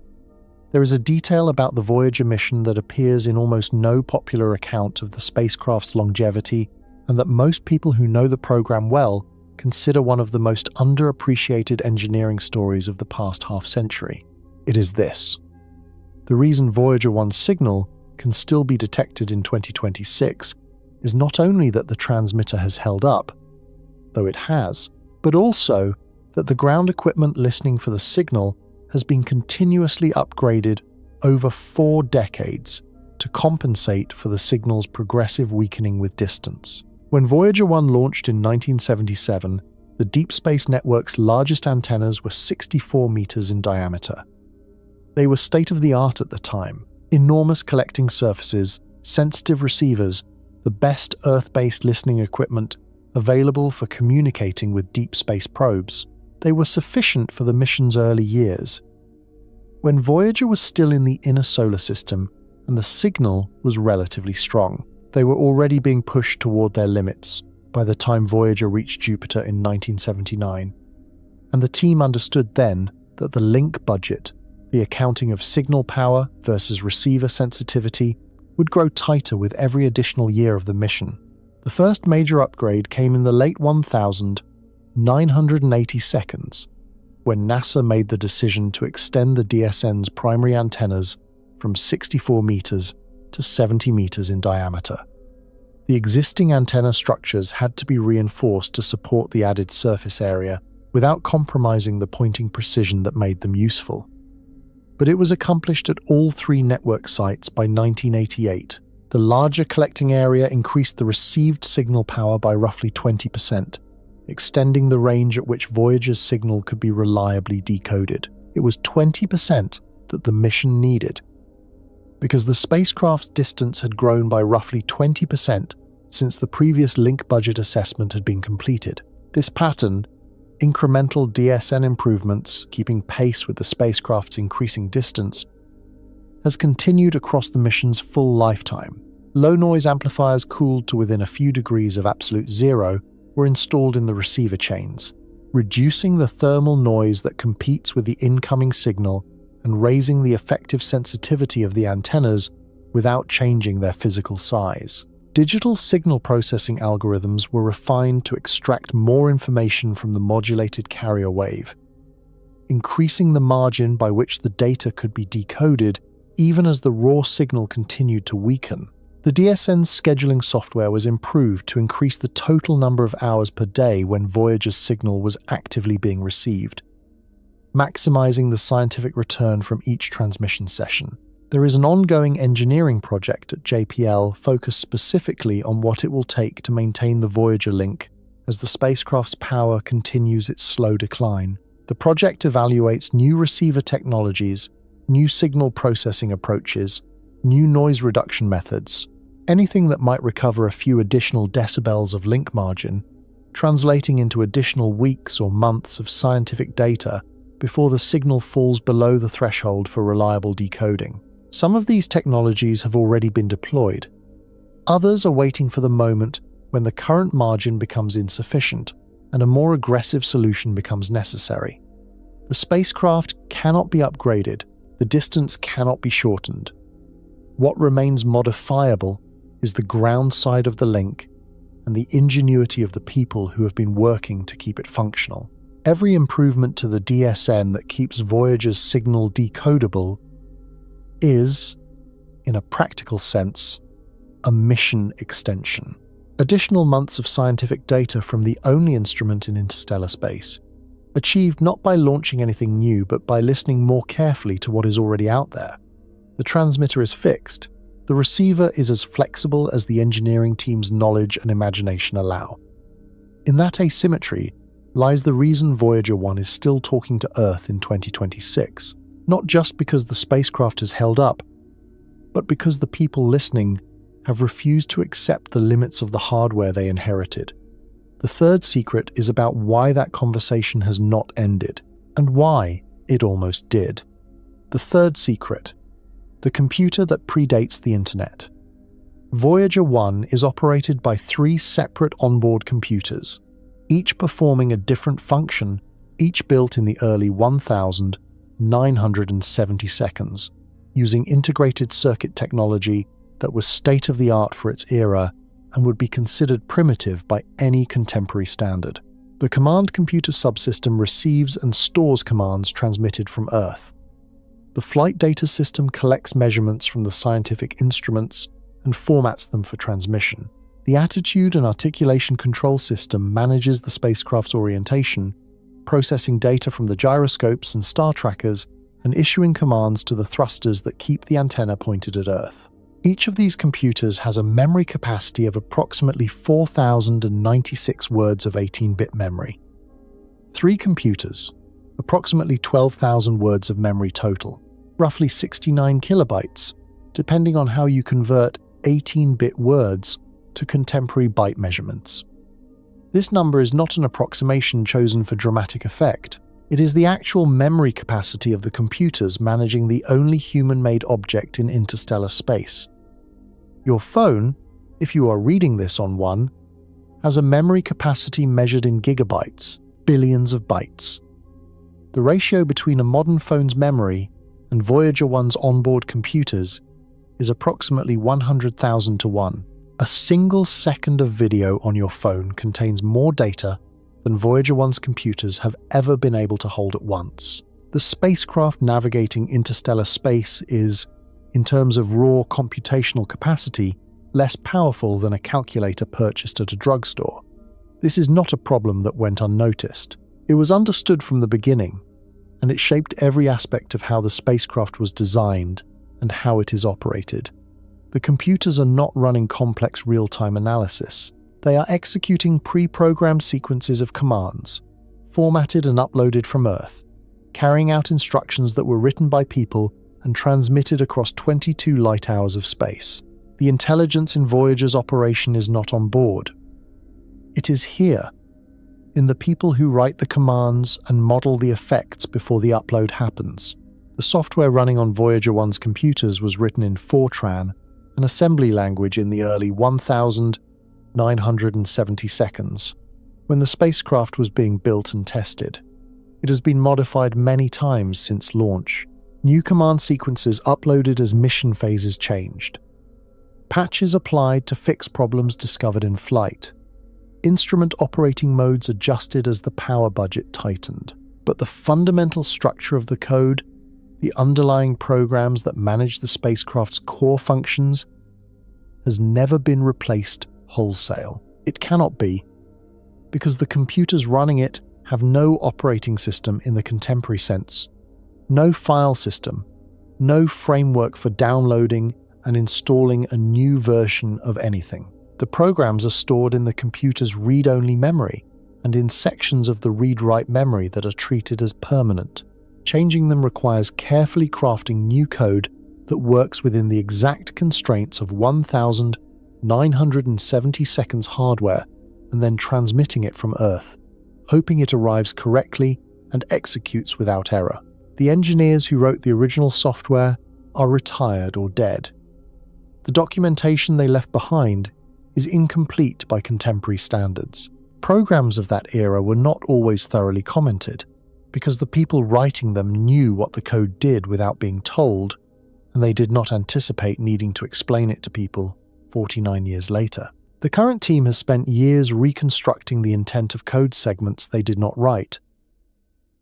There is a detail about the Voyager mission that appears in almost no popular account of the spacecraft's longevity, and that most people who know the program well consider one of the most underappreciated engineering stories of the past half-century. It is this. The reason Voyager 1's signal can still be detected in 2026 is not only that the transmitter has held up, though it has, but also that the ground equipment listening for the signal has been continuously upgraded over 4 decades to compensate for the signal's progressive weakening with distance. When Voyager 1 launched in 1977, the Deep Space Network's largest antennas were 64 meters in diameter. They were state-of-the-art at the time. Enormous collecting surfaces, sensitive receivers, the best Earth-based listening equipment available for communicating with deep space probes. They were sufficient for the mission's early years. When Voyager was still in the inner solar system and the signal was relatively strong, they were already being pushed toward their limits by the time Voyager reached Jupiter in 1979. And the team understood then that the link budget, The accounting of signal power versus receiver sensitivity would grow tighter with every additional year of the mission. The first major upgrade came in the late 1982, when NASA made the decision to extend the DSN's primary antennas from 64 meters to 70 meters in diameter. The existing antenna structures had to be reinforced to support the added surface area without compromising the pointing precision that made them useful. But it was accomplished at all three network sites by 1988. The larger collecting area increased the received signal power by roughly 20%, extending the range at which Voyager's signal could be reliably decoded. It was 20% that the mission needed. Because the spacecraft's distance had grown by roughly 20% since the previous link budget assessment had been completed. This pattern, incremental DSN improvements keeping pace with the spacecraft's increasing distance, has continued across the mission's full lifetime. Low-noise amplifiers cooled to within a few degrees of absolute zero were installed in the receiver chains, reducing the thermal noise that competes with the incoming signal and raising the effective sensitivity of the antennas without changing their physical size. Digital signal processing algorithms were refined to extract more information from the modulated carrier wave, increasing the margin by which the data could be decoded even as the raw signal continued to weaken. The DSN's scheduling software was improved to increase the total number of hours per day when Voyager's signal was actively being received, maximizing the scientific return from each transmission session. There is an ongoing engineering project at JPL focused specifically on what it will take to maintain the Voyager link as the spacecraft's power continues its slow decline. The project evaluates new receiver technologies, new signal processing approaches, new noise reduction methods, anything that might recover a few additional decibels of link margin, translating into additional weeks or months of scientific data before the signal falls below the threshold for reliable decoding. Some of these technologies have already been deployed. Others are waiting for the moment when the current margin becomes insufficient and a more aggressive solution becomes necessary. The spacecraft cannot be upgraded, the distance cannot be shortened. What remains modifiable is the ground side of the link and the ingenuity of the people who have been working to keep it functional. Every improvement to the DSN that keeps Voyager's signal decodable is, in a practical sense, a mission extension. Additional months of scientific data from the only instrument in interstellar space, achieved not by launching anything new but by listening more carefully to what is already out there. The transmitter is fixed. The receiver is as flexible as the engineering team's knowledge and imagination allow. In that asymmetry lies the reason Voyager 1 is still talking to Earth in 2026, not just because the spacecraft has held up, but because the people listening have refused to accept the limits of the hardware they inherited. The third secret is about why that conversation has not ended, and why it almost did. The third secret: the computer that predates the internet. Voyager 1 is operated by 3 separate onboard computers, each performing a different function, each built in the early 1970s, using integrated circuit technology that was state-of-the-art for its era and would be considered primitive by any contemporary standard. The command computer subsystem receives and stores commands transmitted from Earth. The flight data system collects measurements from the scientific instruments and formats them for transmission. The attitude and articulation control system manages the spacecraft's orientation, processing data from the gyroscopes and star trackers and issuing commands to the thrusters that keep the antenna pointed at Earth. Each of these computers has a memory capacity of approximately 4,096 words of 18-bit memory. 3 computers, approximately 12,000 words of memory total, roughly 69 kilobytes, depending on how you convert 18-bit words to contemporary byte measurements. This number is not an approximation chosen for dramatic effect. It is the actual memory capacity of the computers managing the only human-made object in interstellar space. Your phone, if you are reading this on one, has a memory capacity measured in gigabytes, billions of bytes. The ratio between a modern phone's memory and Voyager 1's onboard computers is approximately 100,000 to 1. A single second of video on your phone contains more data than Voyager 1's computers have ever been able to hold at once. The spacecraft navigating interstellar space is, in terms of raw computational capacity, less powerful than a calculator purchased at a drugstore. This is not a problem that went unnoticed. It was understood from the beginning, and it shaped every aspect of how the spacecraft was designed and how it is operated. The computers are not running complex real-time analysis. They are executing pre-programmed sequences of commands, formatted and uploaded from Earth, carrying out instructions that were written by people and transmitted across 22 light-hours of space. The intelligence in Voyager's operation is not on board. It is here, in the people who write the commands and model the effects before the upload happens. The software running on Voyager 1's computers was written in Fortran, an assembly language in the early 1970 seconds, when the spacecraft was being built and tested. It has been modified many times since launch. New command sequences uploaded as mission phases changed. Patches applied to fix problems discovered in flight. Instrument operating modes adjusted as the power budget tightened. But the fundamental structure of the code, the underlying programs that manage the spacecraft's core functions, has never been replaced wholesale. It cannot be, because the computers running it have no operating system in the contemporary sense, no file system, no framework for downloading and installing a new version of anything. The programs are stored in the computer's read-only memory and in sections of the read-write memory that are treated as permanent. Changing them requires carefully crafting new code that works within the exact constraints of 1970 seconds hardware and then transmitting it from Earth, hoping it arrives correctly and executes without error. The engineers who wrote the original software are retired or dead. The documentation they left behind is incomplete by contemporary standards. Programs of that era were not always thoroughly commented, because the people writing them knew what the code did without being told, and they did not anticipate needing to explain it to people 49 years later. The current team has spent years reconstructing the intent of code segments they did not write,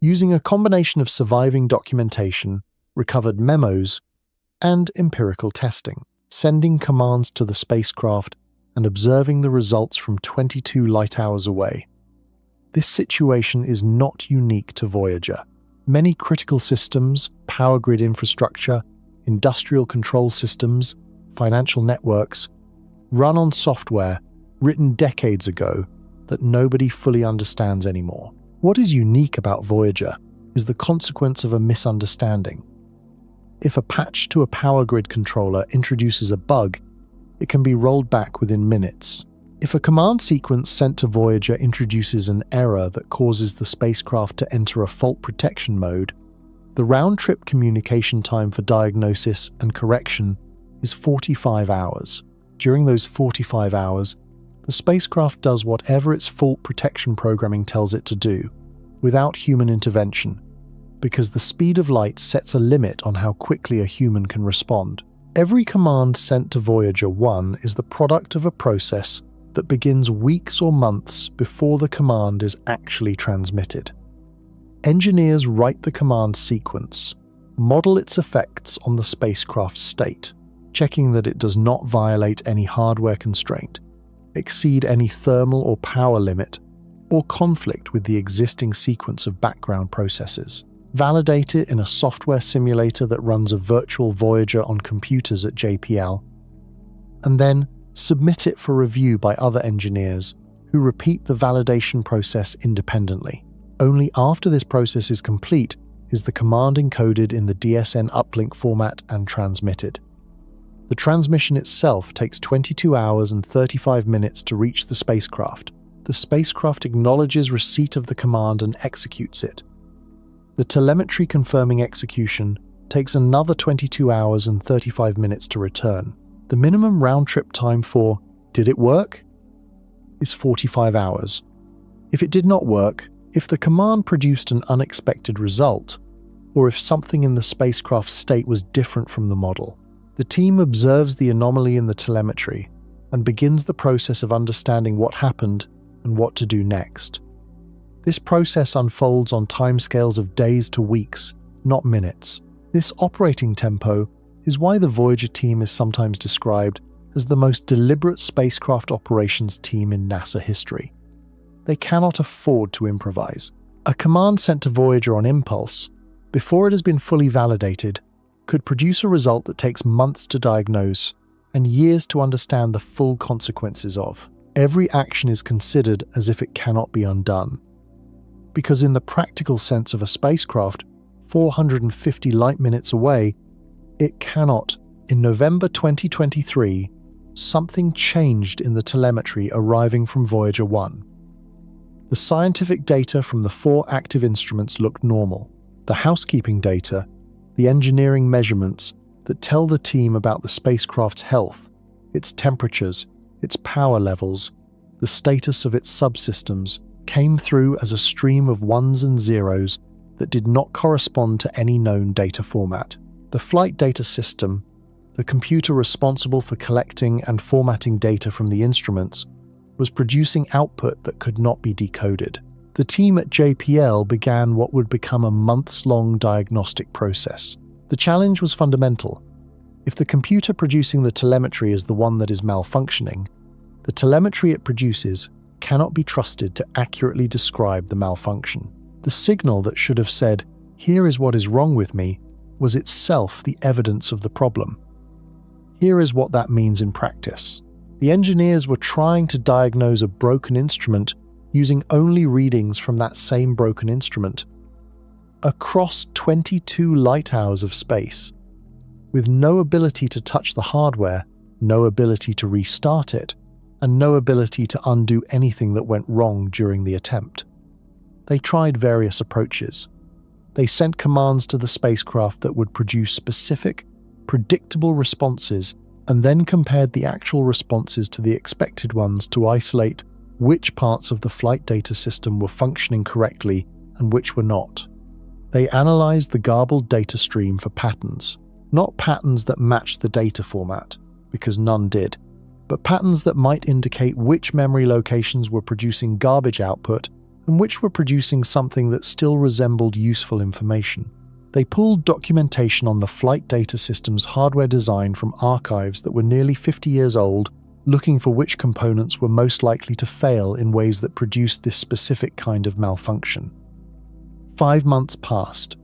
using a combination of surviving documentation, recovered memos, and empirical testing, sending commands to the spacecraft and observing the results from 22 light-hours away. This situation is not unique to Voyager. Many critical systems, power grid infrastructure, industrial control systems, financial networks, run on software written decades ago that nobody fully understands anymore. What is unique about Voyager is the consequence of a misunderstanding. If a patch to a power grid controller introduces a bug, it can be rolled back within minutes. If a command sequence sent to Voyager introduces an error that causes the spacecraft to enter a fault protection mode, the round-trip communication time for diagnosis and correction is 45 hours. During those 45 hours, the spacecraft does whatever its fault protection programming tells it to do, without human intervention, because the speed of light sets a limit on how quickly a human can respond. Every command sent to Voyager 1 is the product of a process that begins weeks or months before the command is actually transmitted. Engineers write the command sequence, model its effects on the spacecraft's state, checking that it does not violate any hardware constraint, exceed any thermal or power limit, or conflict with the existing sequence of background processes. Validate it in a software simulator that runs a virtual Voyager on computers at JPL, and then submit it for review by other engineers who repeat the validation process independently. Only after this process is complete is the command encoded in the DSN uplink format and transmitted. The transmission itself takes 22 hours and 35 minutes to reach the spacecraft. The spacecraft acknowledges receipt of the command and executes it. The telemetry confirming execution takes another 22 hours and 35 minutes to return. The minimum round-trip time for "did it work?" is 45 hours. If it did not work, if the command produced an unexpected result, or if something in the spacecraft's state was different from the model. The team observes the anomaly in the telemetry and begins the process of understanding what happened and what to do next. This process unfolds on timescales of days to weeks, not minutes. This operating tempo is why the Voyager team is sometimes described as the most deliberate spacecraft operations team in NASA history. They cannot afford to improvise. A command sent to Voyager on impulse, before it has been fully validated, could produce a result that takes months to diagnose and years to understand the full consequences of. Every action is considered as if it cannot be undone. Because in the practical sense of a spacecraft, 450 light minutes away, it cannot. In November 2023, something changed in the telemetry arriving from Voyager 1. The scientific data from the 4 active instruments looked normal. The housekeeping data, the engineering measurements that tell the team about the spacecraft's health, its temperatures, its power levels, the status of its subsystems, came through as a stream of ones and zeros that did not correspond to any known data format. The flight data system, the computer responsible for collecting and formatting data from the instruments, was producing output that could not be decoded. The team at JPL began what would become a months-long diagnostic process. The challenge was fundamental. If the computer producing the telemetry is the one that is malfunctioning, the telemetry it produces cannot be trusted to accurately describe the malfunction. The signal that should have said, "Here is what is wrong with me," was itself the evidence of the problem. Here is what that means in practice. The engineers were trying to diagnose a broken instrument using only readings from that same broken instrument across 22 light hours of space, with no ability to touch the hardware, no ability to restart it, and no ability to undo anything that went wrong during the attempt. They tried various approaches. They sent commands to the spacecraft that would produce specific, predictable responses and then compared the actual responses to the expected ones to isolate which parts of the flight data system were functioning correctly and which were not. They analyzed the garbled data stream for patterns, not patterns that matched the data format, because none did, but patterns that might indicate which memory locations were producing garbage output and which were producing something that still resembled useful information. They pulled documentation on the flight data system's hardware design from archives that were nearly 50 years old, looking for which components were most likely to fail in ways that produced this specific kind of malfunction. 5 months passed.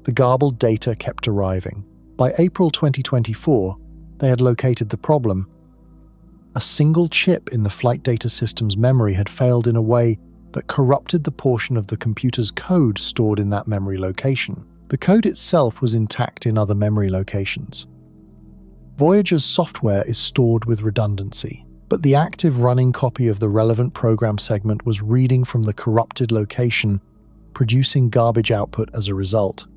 The garbled data kept arriving. By April 2024, they had located the problem. A single chip in the flight data system's memory had failed in a way that corrupted the portion of the computer's code stored in that memory location. The code itself was intact in other memory locations. Voyager's software is stored with redundancy, but the active running copy of the relevant program segment was reading from the corrupted location, producing garbage output as a result.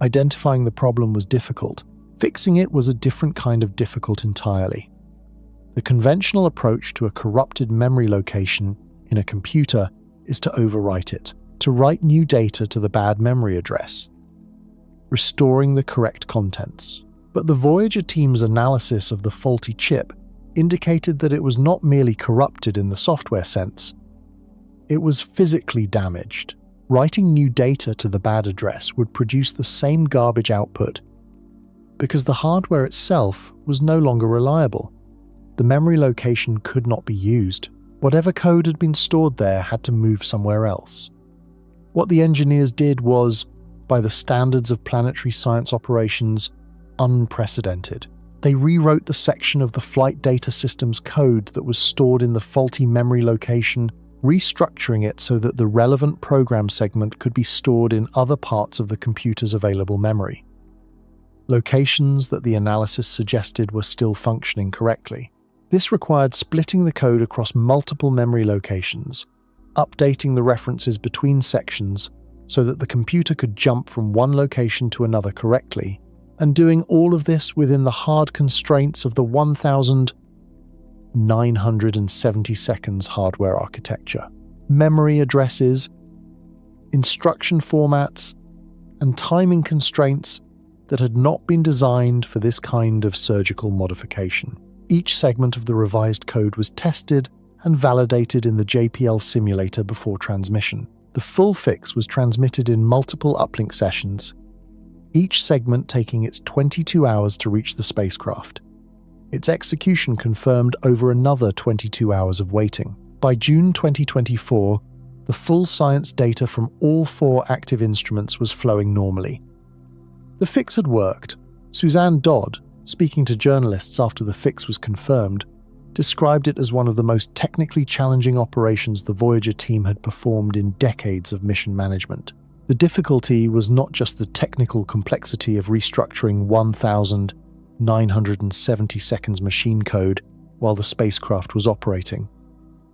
Identifying the problem was difficult. Fixing it was a different kind of difficult entirely. The conventional approach to a corrupted memory location in a computer is to overwrite it, to write new data to the bad memory address, restoring the correct contents. But the Voyager team's analysis of the faulty chip indicated that it was not merely corrupted in the software sense, it was physically damaged. Writing new data to the bad address would produce the same garbage output because the hardware itself was no longer reliable. The memory location could not be used. Whatever code had been stored there had to move somewhere else. What the engineers did was, by the standards of planetary science operations, unprecedented. They rewrote the section of the flight data system's code that was stored in the faulty memory location, restructuring it so that the relevant program segment could be stored in other parts of the computer's available memory. Locations that the analysis suggested were still functioning correctly. This required splitting the code across multiple memory locations, updating the references between sections so that the computer could jump from one location to another correctly, and doing all of this within the hard constraints of the 1,970 seconds hardware architecture. Memory addresses, instruction formats, and timing constraints that had not been designed for this kind of surgical modification. Each segment of the revised code was tested and validated in the JPL simulator before transmission. The full fix was transmitted in multiple uplink sessions, each segment taking its 22 hours to reach the spacecraft. Its execution confirmed over another 22 hours of waiting. By June 2024, the full science data from all 4 active instruments was flowing normally. The fix had worked. Suzanne Dodd, speaking to journalists after the fix was confirmed, described it as one of the most technically challenging operations the Voyager team had performed in decades of mission management. The difficulty was not just the technical complexity of restructuring 1,970 seconds machine code while the spacecraft was operating.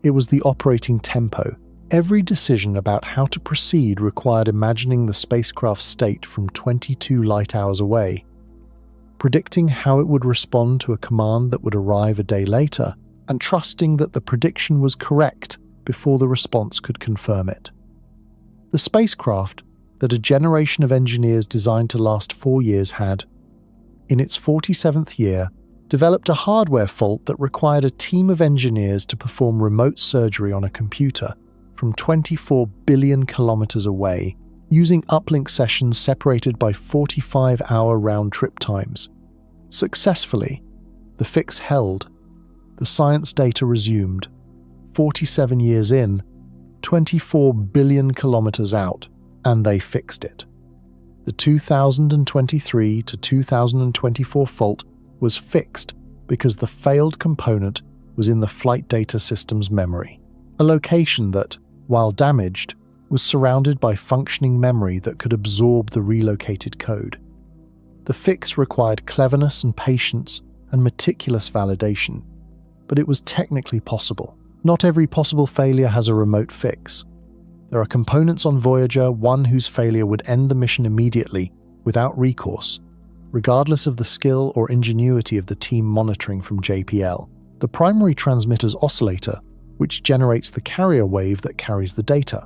It was the operating tempo. Every decision about how to proceed required imagining the spacecraft's state from 22 light hours away, predicting how it would respond to a command that would arrive a day later, and trusting that the prediction was correct before the response could confirm it. The spacecraft, that a generation of engineers designed to last 4 years had, in its 47th year, developed a hardware fault that required a team of engineers to perform remote surgery on a computer from 24 billion kilometers away, using uplink sessions separated by 45-hour round-trip times. Successfully, the fix held. The science data resumed. 47 years in, 24 billion kilometers out, and they fixed it. The 2023 to 2024 fault was fixed because the failed component was in the flight data system's memory, a location that, while damaged, was surrounded by functioning memory that could absorb the relocated code. The fix required cleverness and patience and meticulous validation, but it was technically possible. Not every possible failure has a remote fix. There are components on Voyager, one whose failure would end the mission immediately, without recourse, regardless of the skill or ingenuity of the team monitoring from JPL. The primary transmitter's oscillator, which generates the carrier wave that carries the data.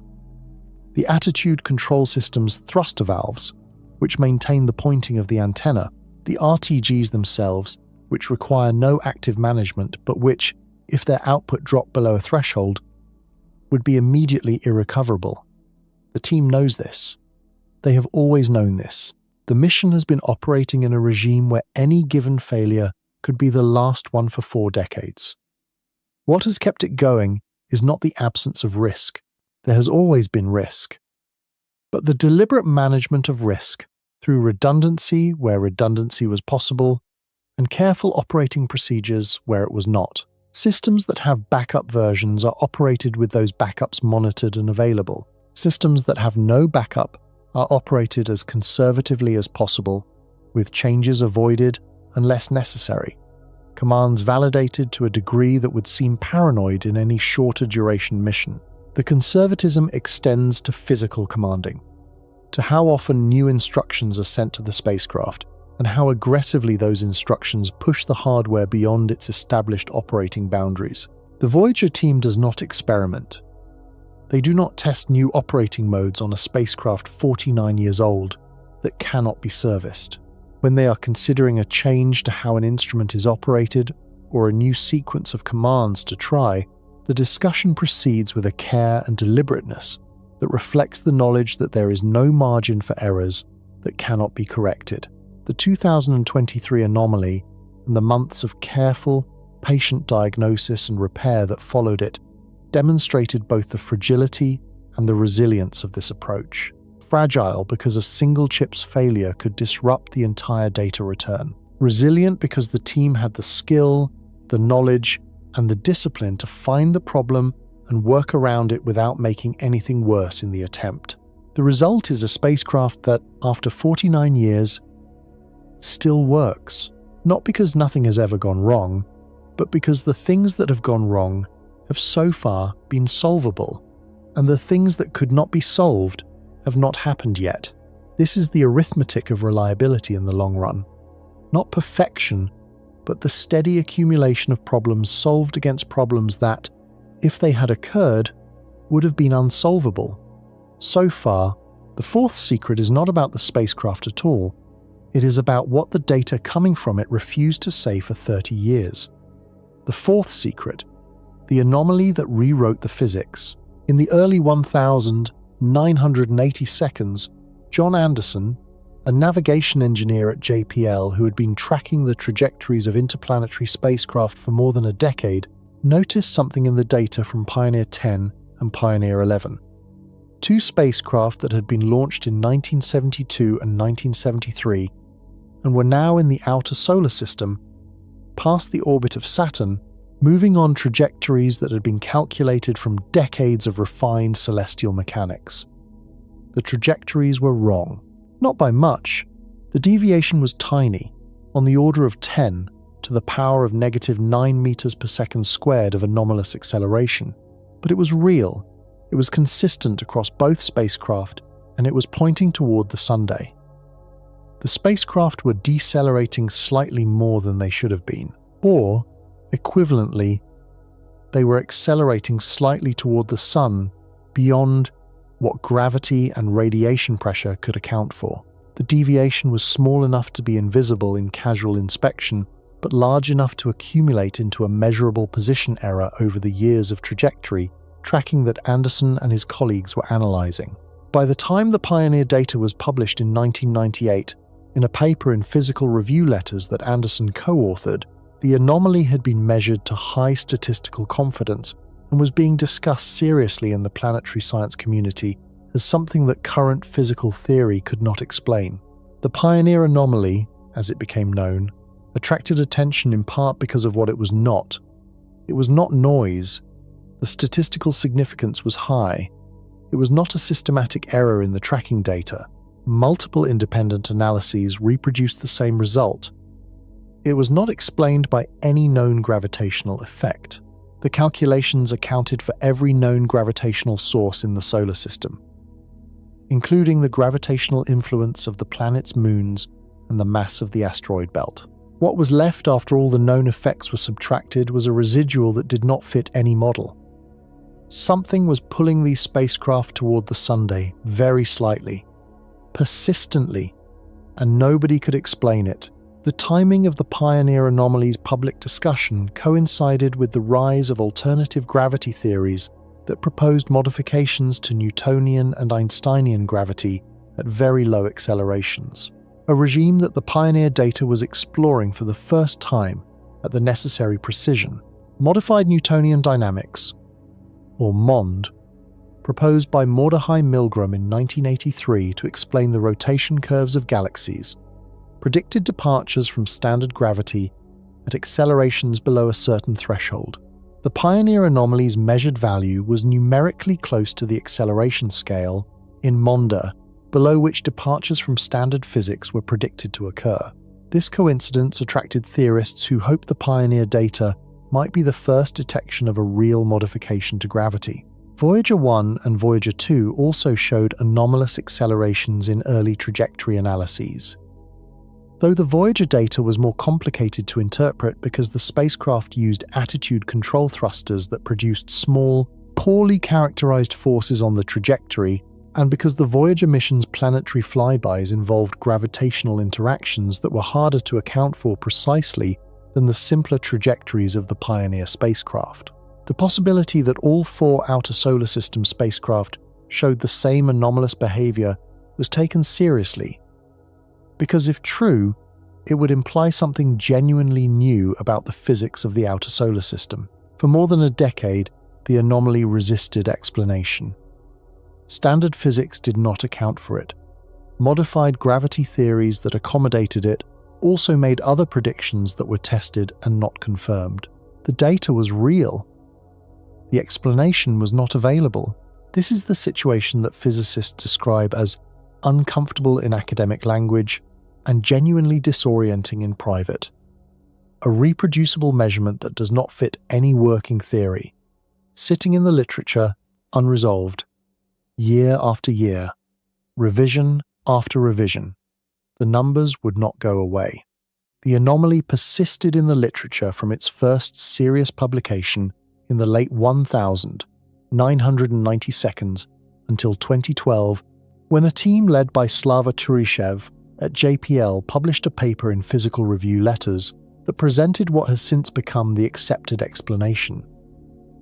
The attitude control system's thruster valves, which maintain the pointing of the antenna. The RTGs themselves, which require no active management, but which, if their output dropped below a threshold, would be immediately irrecoverable. The team knows this. They have always known this. The mission has been operating in a regime where any given failure could be the last one for 4 decades. What has kept it going is not the absence of risk. There has always been risk. But the deliberate management of risk, through redundancy where redundancy was possible, and careful operating procedures where it was not. Systems that have backup versions are operated with those backups monitored and available. Systems that have no backup are operated as conservatively as possible, with changes avoided unless necessary. Commands validated to a degree that would seem paranoid in any shorter duration mission. The conservatism extends to physical commanding, to how often new instructions are sent to the spacecraft, and how aggressively those instructions push the hardware beyond its established operating boundaries. The Voyager team does not experiment. They do not test new operating modes on a spacecraft 49 years old that cannot be serviced. When they are considering a change to how an instrument is operated or a new sequence of commands to try, the discussion proceeds with a care and deliberateness that reflects the knowledge that there is no margin for errors that cannot be corrected. The 2023 anomaly and the months of careful, patient diagnosis and repair that followed it demonstrated both the fragility and the resilience of this approach. Fragile because a single chip's failure could disrupt the entire data return. Resilient because the team had the skill, the knowledge, and the discipline to find the problem and work around it without making anything worse in the attempt. The result is a spacecraft that, after 49 years, still works. Not because nothing has ever gone wrong, but because the things that have gone wrong have so far been solvable, and the things that could not be solved have not happened yet. This is the arithmetic of reliability in the long run. Not perfection, but the steady accumulation of problems solved against problems that, if they had occurred, would have been unsolvable. So far, The fourth secret is not about the spacecraft at all. It is about what the data coming from it refused to say for 30 years. The fourth secret, the anomaly that rewrote the physics. In the early 1980 seconds, John Anderson, a navigation engineer at JPL who had been tracking the trajectories of interplanetary spacecraft for more than a decade, noticed something in the data from Pioneer 10 and Pioneer 11. Two spacecraft that had been launched in 1972 and 1973 and were now in the outer solar system, past the orbit of Saturn, moving on trajectories that had been calculated from decades of refined celestial mechanics. The trajectories were wrong. Not by much. The deviation was tiny, on the order of 10 to the power of -9 meters per second squared of anomalous acceleration. But it was real. It was consistent across both spacecraft, and it was pointing toward the Sunday. The spacecraft were decelerating slightly more than they should have been, or, equivalently, they were accelerating slightly toward the Sun beyond what gravity and radiation pressure could account for. The deviation was small enough to be invisible in casual inspection, but large enough to accumulate into a measurable position error over the years of trajectory tracking that Anderson and his colleagues were analyzing. By the time the Pioneer data was published in 1998, in a paper in Physical Review Letters that Anderson co-authored, the anomaly had been measured to high statistical confidence and was being discussed seriously in the planetary science community as something that current physical theory could not explain. The Pioneer anomaly, as it became known, attracted attention in part because of what it was not. It was not noise. The statistical significance was high. It was not a systematic error in the tracking data. Multiple independent analyses reproduced the same result. It was not explained by any known gravitational effect. The calculations accounted for every known gravitational source in the solar system, including the gravitational influence of the planet's moons and the mass of the asteroid belt. What was left after all the known effects were subtracted was a residual that did not fit any model. Something was pulling these spacecraft toward the Sunday very slightly, persistently, and nobody could explain it. The timing of the Pioneer anomaly's public discussion coincided with the rise of alternative gravity theories that proposed modifications to Newtonian and Einsteinian gravity at very low accelerations, a regime that the Pioneer data was exploring for the first time at the necessary precision. Modified Newtonian dynamics, or MOND, proposed by Mordechai Milgram in 1983 to explain the rotation curves of galaxies, predicted departures from standard gravity at accelerations below a certain threshold. The Pioneer anomaly's measured value was numerically close to the acceleration scale in MONDA, below which departures from standard physics were predicted to occur. This coincidence attracted theorists who hoped the Pioneer data might be the first detection of a real modification to gravity. Voyager 1 and Voyager 2 also showed anomalous accelerations in early trajectory analyses. Though the Voyager data was more complicated to interpret because the spacecraft used attitude control thrusters that produced small, poorly characterized forces on the trajectory, and because the Voyager mission's planetary flybys involved gravitational interactions that were harder to account for precisely than the simpler trajectories of the Pioneer spacecraft. The possibility that all 4 outer solar system spacecraft showed the same anomalous behavior was taken seriously, because if true, it would imply something genuinely new about the physics of the outer solar system. For more than a decade, the anomaly resisted explanation. Standard physics did not account for it. Modified gravity theories that accommodated it also made other predictions that were tested and not confirmed. The data was real. The explanation was not available. This is the situation that physicists describe as uncomfortable in academic language and genuinely disorienting in private. A reproducible measurement that does not fit any working theory, sitting in the literature, unresolved, year after year, revision after revision. The numbers would not go away. The anomaly persisted in the literature from its first serious publication in the late 1990 seconds until 2012, When a team led by Slava Turishev at JPL published a paper in Physical Review Letters that presented what has since become the accepted explanation.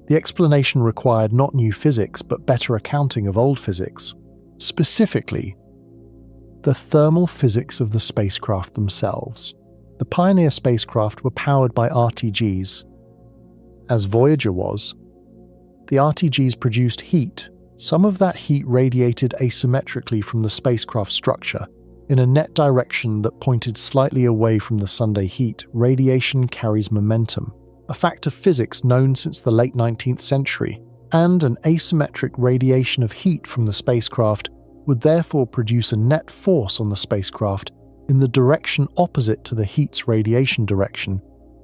The explanation required not new physics but better accounting of old physics, specifically the thermal physics of the spacecraft themselves. The Pioneer spacecraft were powered by RTGs. As Voyager was, the RTGs produced heat. Some of that heat radiated asymmetrically from the spacecraft structure. In a net direction that pointed slightly away from the Sunday heat, radiation carries momentum, a fact of physics known since the late 19th century, and an asymmetric radiation of heat from the spacecraft would therefore produce a net force on the spacecraft in the direction opposite to the heat's radiation direction,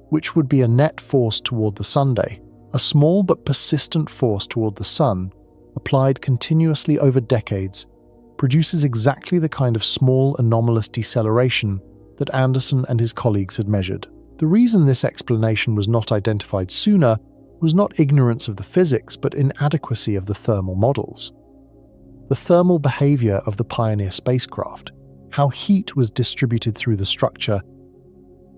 which would be a net force toward the Sunday. A small but persistent force toward the Sun, applied continuously over decades, produces exactly the kind of small anomalous deceleration that Anderson and his colleagues had measured. The reason this explanation was not identified sooner was not ignorance of the physics but inadequacy of the thermal models. The thermal behavior of the Pioneer spacecraft, how heat was distributed through the structure,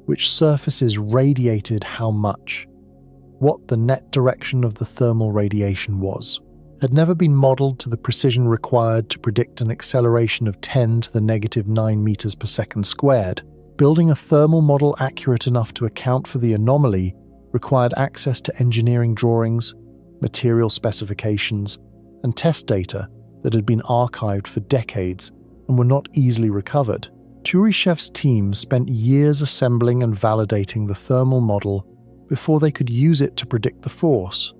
which surfaces radiated how much, what the net direction of the thermal radiation was, had never been modeled to the precision required to predict an acceleration of 10 to the negative 9 meters per second squared. Building a thermal model accurate enough to account for the anomaly required access to engineering drawings, material specifications, and test data that had been archived for decades and were not easily recovered. Turishev's team spent years assembling and validating the thermal model before they could use it to predict the force.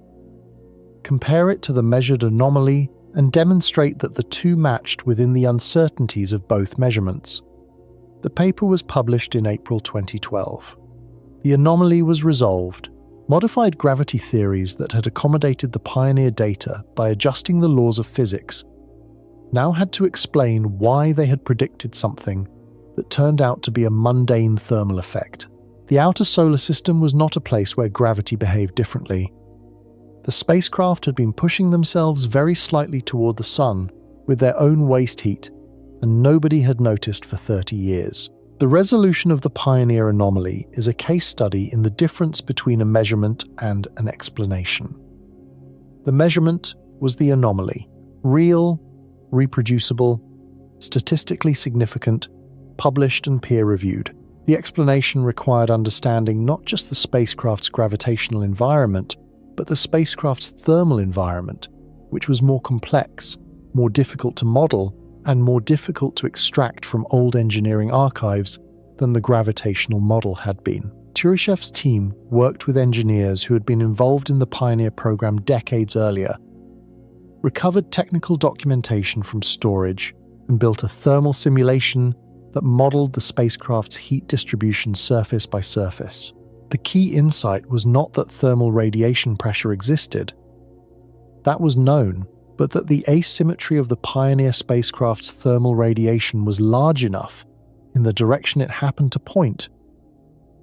Compare it to the measured anomaly and demonstrate that the two matched within the uncertainties of both measurements. The paper was published in April 2012. The anomaly was resolved. Modified gravity theories that had accommodated the Pioneer data by adjusting the laws of physics now had to explain why they had predicted something that turned out to be a mundane thermal effect. The outer solar system was not a place where gravity behaved differently. The spacecraft had been pushing themselves very slightly toward the Sun with their own waste heat, and nobody had noticed for 30 years. The resolution of the Pioneer anomaly is a case study in the difference between a measurement and an explanation. The measurement was the anomaly, real, reproducible, statistically significant, published and peer-reviewed. The explanation required understanding not just the spacecraft's gravitational environment, but the spacecraft's thermal environment, which was more complex, more difficult to model, and more difficult to extract from old engineering archives than the gravitational model had been. Turishev's team worked with engineers who had been involved in the Pioneer program decades earlier, recovered technical documentation from storage, and built a thermal simulation that modeled the spacecraft's heat distribution surface by surface. The key insight was not that thermal radiation pressure existed. That was known, but that the asymmetry of the Pioneer spacecraft's thermal radiation was large enough, in the direction it happened to point,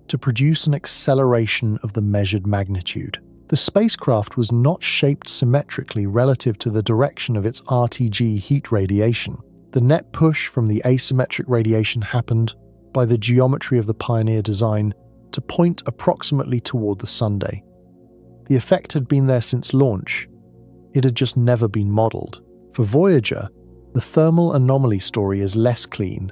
to produce an acceleration of the measured magnitude. The spacecraft was not shaped symmetrically relative to the direction of its RTG heat radiation. The net push from the asymmetric radiation happened, by the geometry of the Pioneer design, to point approximately toward the Sunday. The effect had been there since launch. It had just never been modeled. For Voyager, the thermal anomaly story is less clean,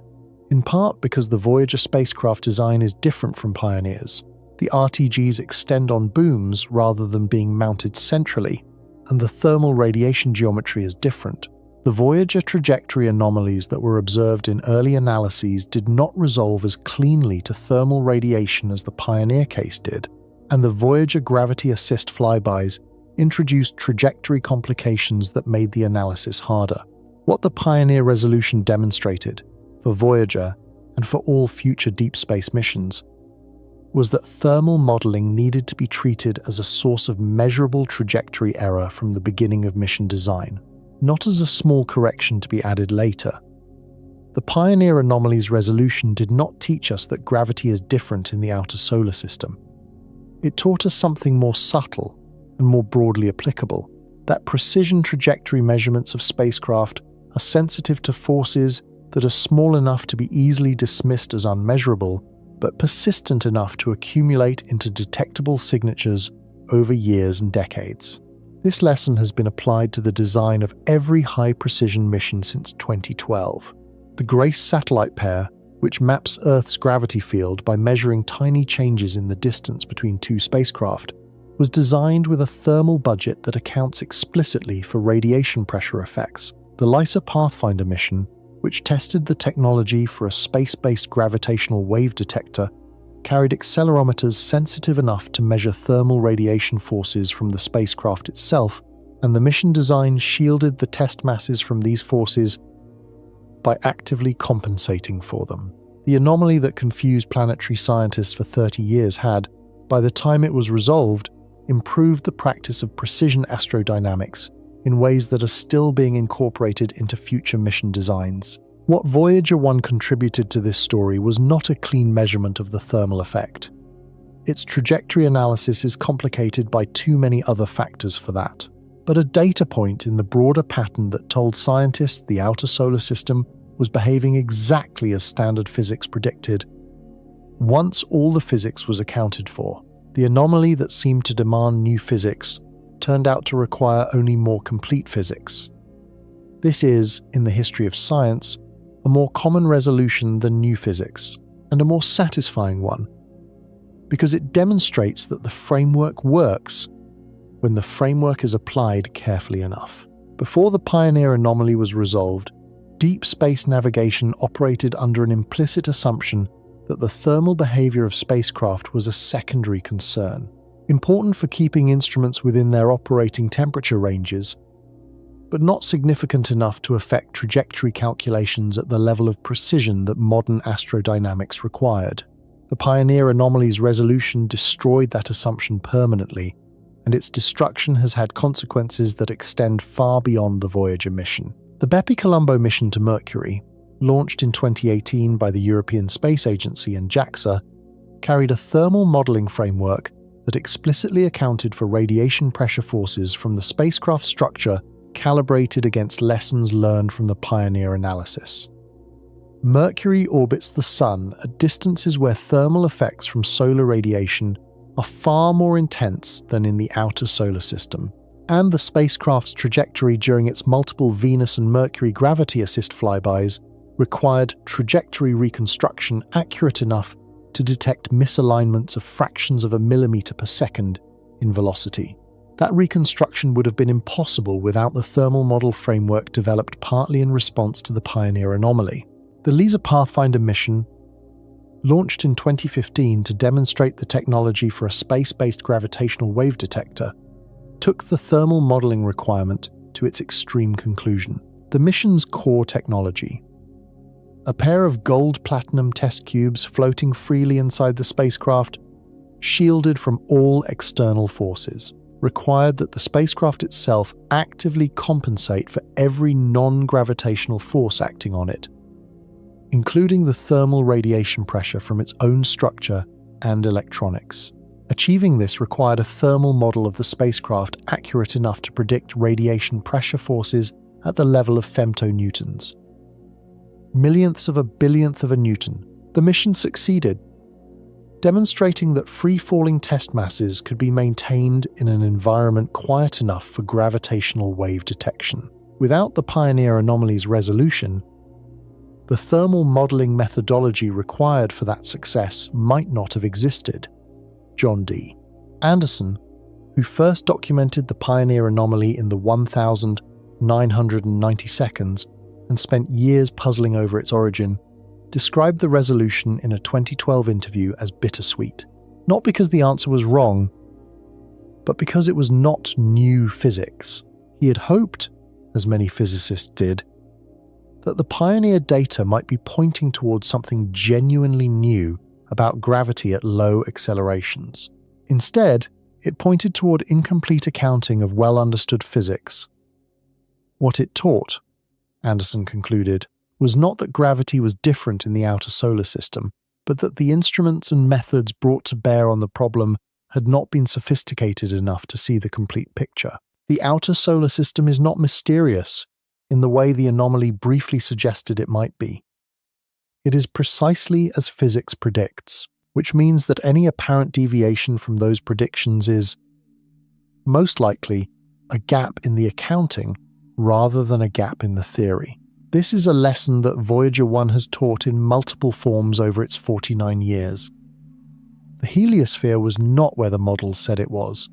in part because the Voyager spacecraft design is different from Pioneer's. The RTGs extend on booms rather than being mounted centrally, and the thermal radiation geometry is different. The Voyager trajectory anomalies that were observed in early analyses did not resolve as cleanly to thermal radiation as the Pioneer case did, and the Voyager gravity assist flybys introduced trajectory complications that made the analysis harder. What the Pioneer resolution demonstrated, for Voyager and for all future deep space missions, was that thermal modeling needed to be treated as a source of measurable trajectory error from the beginning of mission design, not as a small correction to be added later. The Pioneer anomaly's resolution did not teach us that gravity is different in the outer solar system. It taught us something more subtle and more broadly applicable, that precision trajectory measurements of spacecraft are sensitive to forces that are small enough to be easily dismissed as unmeasurable, but persistent enough to accumulate into detectable signatures over years and decades. This lesson has been applied to the design of every high-precision mission since 2012. The GRACE satellite pair, which maps Earth's gravity field by measuring tiny changes in the distance between two spacecraft, was designed with a thermal budget that accounts explicitly for radiation pressure effects. The LISA Pathfinder mission, which tested the technology for a space-based gravitational wave detector, carried accelerometers sensitive enough to measure thermal radiation forces from the spacecraft itself, and the mission design shielded the test masses from these forces by actively compensating for them. The anomaly that confused planetary scientists for 30 years had, by the time it was resolved, improved the practice of precision astrodynamics in ways that are still being incorporated into future mission designs. What Voyager 1 contributed to this story was not a clean measurement of the thermal effect. Its trajectory analysis is complicated by too many other factors for that, but a data point in the broader pattern that told scientists the outer solar system was behaving exactly as standard physics predicted. Once all the physics was accounted for, the anomaly that seemed to demand new physics turned out to require only more complete physics. This is, in the history of science, a more common resolution than new physics, and a more satisfying one, because it demonstrates that the framework works when the framework is applied carefully enough. Before the Pioneer anomaly was resolved, deep space navigation operated under an implicit assumption that the thermal behavior of spacecraft was a secondary concern, important for keeping instruments within their operating temperature ranges, but not significant enough to affect trajectory calculations at the level of precision that modern astrodynamics required. The Pioneer anomaly's resolution destroyed that assumption permanently, and its destruction has had consequences that extend far beyond the Voyager mission. The Bepi-Colombo mission to Mercury, launched in 2018 by the European Space Agency and JAXA, carried a thermal modeling framework that explicitly accounted for radiation pressure forces from the spacecraft structure calibrated against lessons learned from the Pioneer analysis. Mercury orbits the Sun at distances where thermal effects from solar radiation are far more intense than in the outer solar system, and the spacecraft's trajectory during its multiple Venus and Mercury gravity assist flybys required trajectory reconstruction accurate enough to detect misalignments of fractions of a millimeter per second in velocity. That reconstruction would have been impossible without the thermal model framework developed partly in response to the Pioneer anomaly. The LISA Pathfinder mission, launched in 2015 to demonstrate the technology for a space-based gravitational wave detector, took the thermal modeling requirement to its extreme conclusion. The mission's core technology, a pair of gold-platinum test cubes floating freely inside the spacecraft, shielded from all external forces, required that the spacecraft itself actively compensate for every non-gravitational force acting on it, including the thermal radiation pressure from its own structure and electronics. Achieving this required a thermal model of the spacecraft accurate enough to predict radiation pressure forces at the level of femtonewtons. Millionths of a billionth of a newton. The mission succeeded, demonstrating that free-falling test masses could be maintained in an environment quiet enough for gravitational wave detection. Without the Pioneer anomaly's resolution, the thermal modeling methodology required for that success might not have existed. John D. Anderson, who first documented the Pioneer anomaly in the 1,990 seconds and spent years puzzling over its origin, described the resolution in a 2012 interview as bittersweet. Not because the answer was wrong, but because it was not new physics. He had hoped, as many physicists did, that the Pioneer data might be pointing towards something genuinely new about gravity at low accelerations. Instead, it pointed toward incomplete accounting of well-understood physics. What it taught, Anderson concluded, was not that gravity was different in the outer solar system, but that the instruments and methods brought to bear on the problem had not been sophisticated enough to see the complete picture. The outer solar system is not mysterious, in the way the anomaly briefly suggested it might be. It is precisely as physics predicts, which means that any apparent deviation from those predictions is, most likely, a gap in the accounting rather than a gap in the theory. This is a lesson that Voyager 1 has taught in multiple forms over its 49 years. The heliosphere was not where the models said it was.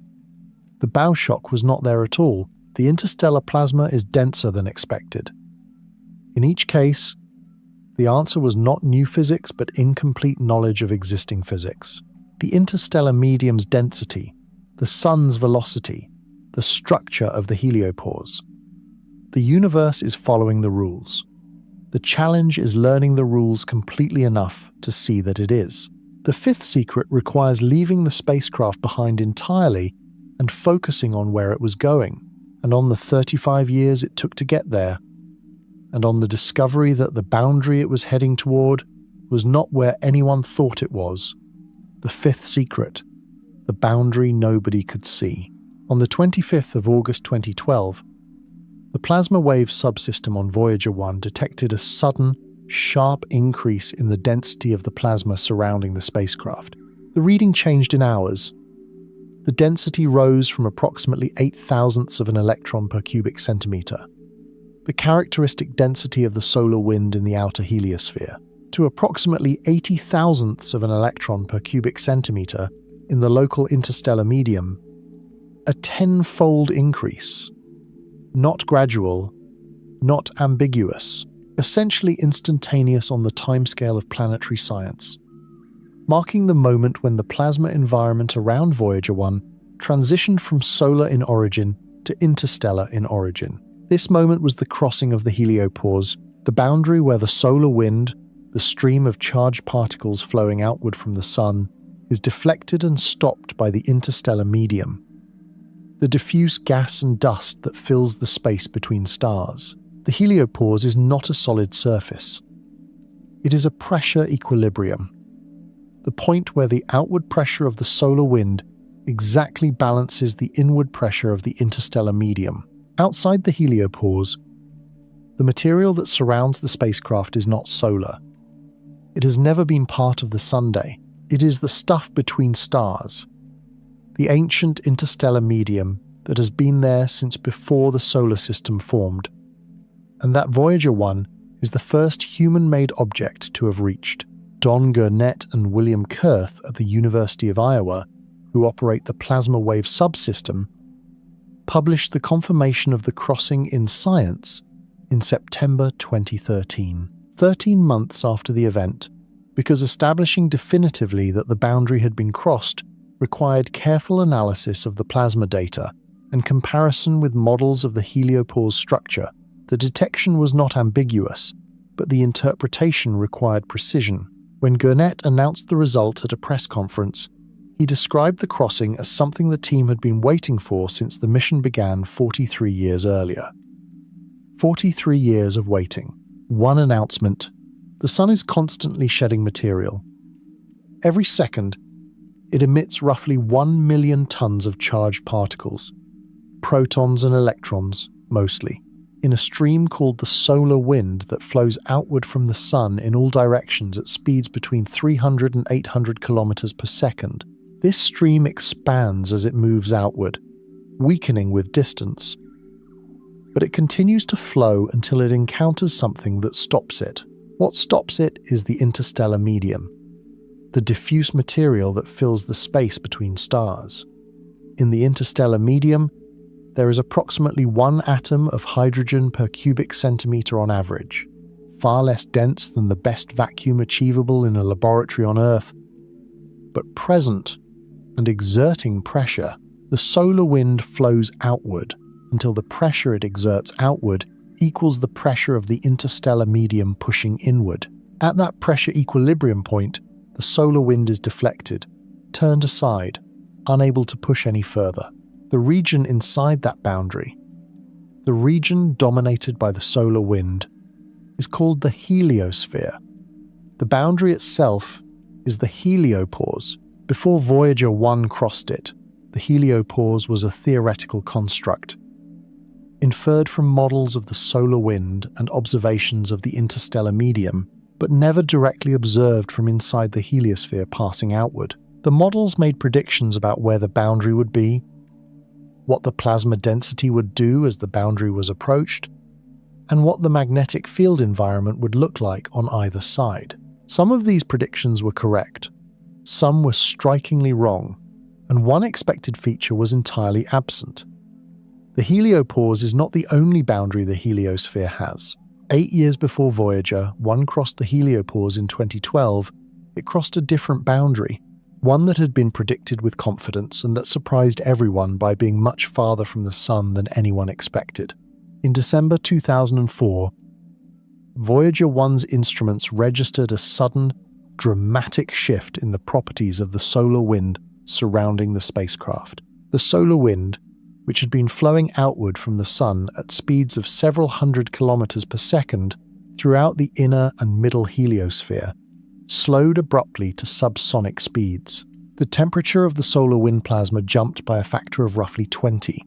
The bow shock was not there at all. The interstellar plasma is denser than expected. In each case, the answer was not new physics but incomplete knowledge of existing physics. The interstellar medium's density, the sun's velocity, the structure of the heliopause. The universe is following the rules. The challenge is learning the rules completely enough to see that it is. The fifth secret requires leaving the spacecraft behind entirely and focusing on where it was going, and on the 35 years it took to get there, and on the discovery that the boundary it was heading toward was not where anyone thought it was. The fifth secret, the boundary nobody could see. On the 25th of August 2012, the plasma wave subsystem on Voyager 1 detected a sudden, sharp increase in the density of the plasma surrounding the spacecraft. The reading changed in hours. The density rose from approximately 8 thousandths of an electron per cubic centimeter, the characteristic density of the solar wind in the outer heliosphere, to approximately 80 thousandths of an electron per cubic centimeter in the local interstellar medium, a 10-fold increase. Not gradual, not ambiguous, essentially instantaneous on the timescale of planetary science, marking the moment when the plasma environment around Voyager 1 transitioned from solar in origin to interstellar in origin. This moment was the crossing of the heliopause, the boundary where the solar wind, the stream of charged particles flowing outward from the sun, is deflected and stopped by the interstellar medium, the diffuse gas and dust that fills the space between stars. The heliopause is not a solid surface. It is a pressure equilibrium, the point where the outward pressure of the solar wind exactly balances the inward pressure of the interstellar medium. Outside the heliopause, the material that surrounds the spacecraft is not solar. It has never been part of the Sunday. It is the stuff between stars, the ancient interstellar medium that has been there since before the solar system formed, and that Voyager 1 is the first human-made object to have reached. Don Gurnett and William Kurth at the University of Iowa, who operate the plasma wave subsystem, published the confirmation of the crossing in Science in September 2013, 13 months after the event, because establishing definitively that the boundary had been crossed required careful analysis of the plasma data and comparison with models of the heliopause structure. The detection was not ambiguous, but the interpretation required precision. When Gurnett announced the result at a press conference, he described the crossing as something the team had been waiting for since the mission began 43 years earlier. 43 years of waiting. One announcement. The sun is constantly shedding material. Every second, it emits roughly 1 million tons of charged particles, protons and electrons, mostly, in a stream called the solar wind that flows outward from the sun in all directions at speeds between 300 and 800 kilometers per second. This stream expands as it moves outward, weakening with distance. But it continues to flow until it encounters something that stops it. What stops it is the interstellar medium, the diffuse material that fills the space between stars. In the interstellar medium, there is approximately 1 atom of hydrogen per cubic centimeter on average, far less dense than the best vacuum achievable in a laboratory on Earth. But present and exerting pressure, the solar wind flows outward until the pressure it exerts outward equals the pressure of the interstellar medium pushing inward. At that pressure equilibrium point, the solar wind is deflected, turned aside, unable to push any further. The region inside that boundary, the region dominated by the solar wind, is called the heliosphere. The boundary itself is the heliopause. Before Voyager 1 crossed it, the heliopause was a theoretical construct. inferred from models of the solar wind and observations of the interstellar medium, but never directly observed from inside the heliosphere passing outward. The models made predictions about where the boundary would be, what the plasma density would do as the boundary was approached, and what the magnetic field environment would look like on either side. Some of these predictions were correct, some were strikingly wrong, and one expected feature was entirely absent. The heliopause is not the only boundary the heliosphere has. 8 years before Voyager, one crossed the heliopause in 2012. It crossed a different boundary, one that had been predicted with confidence and that surprised everyone by being much farther from the Sun than anyone expected. In December 2004, Voyager 1's instruments registered a sudden, dramatic shift in the properties of the solar wind surrounding the spacecraft. The solar wind, which had been flowing outward from the Sun at speeds of several hundred kilometers per second throughout the inner and middle heliosphere, slowed abruptly to subsonic speeds. The temperature of the solar wind plasma jumped by a factor of roughly 20.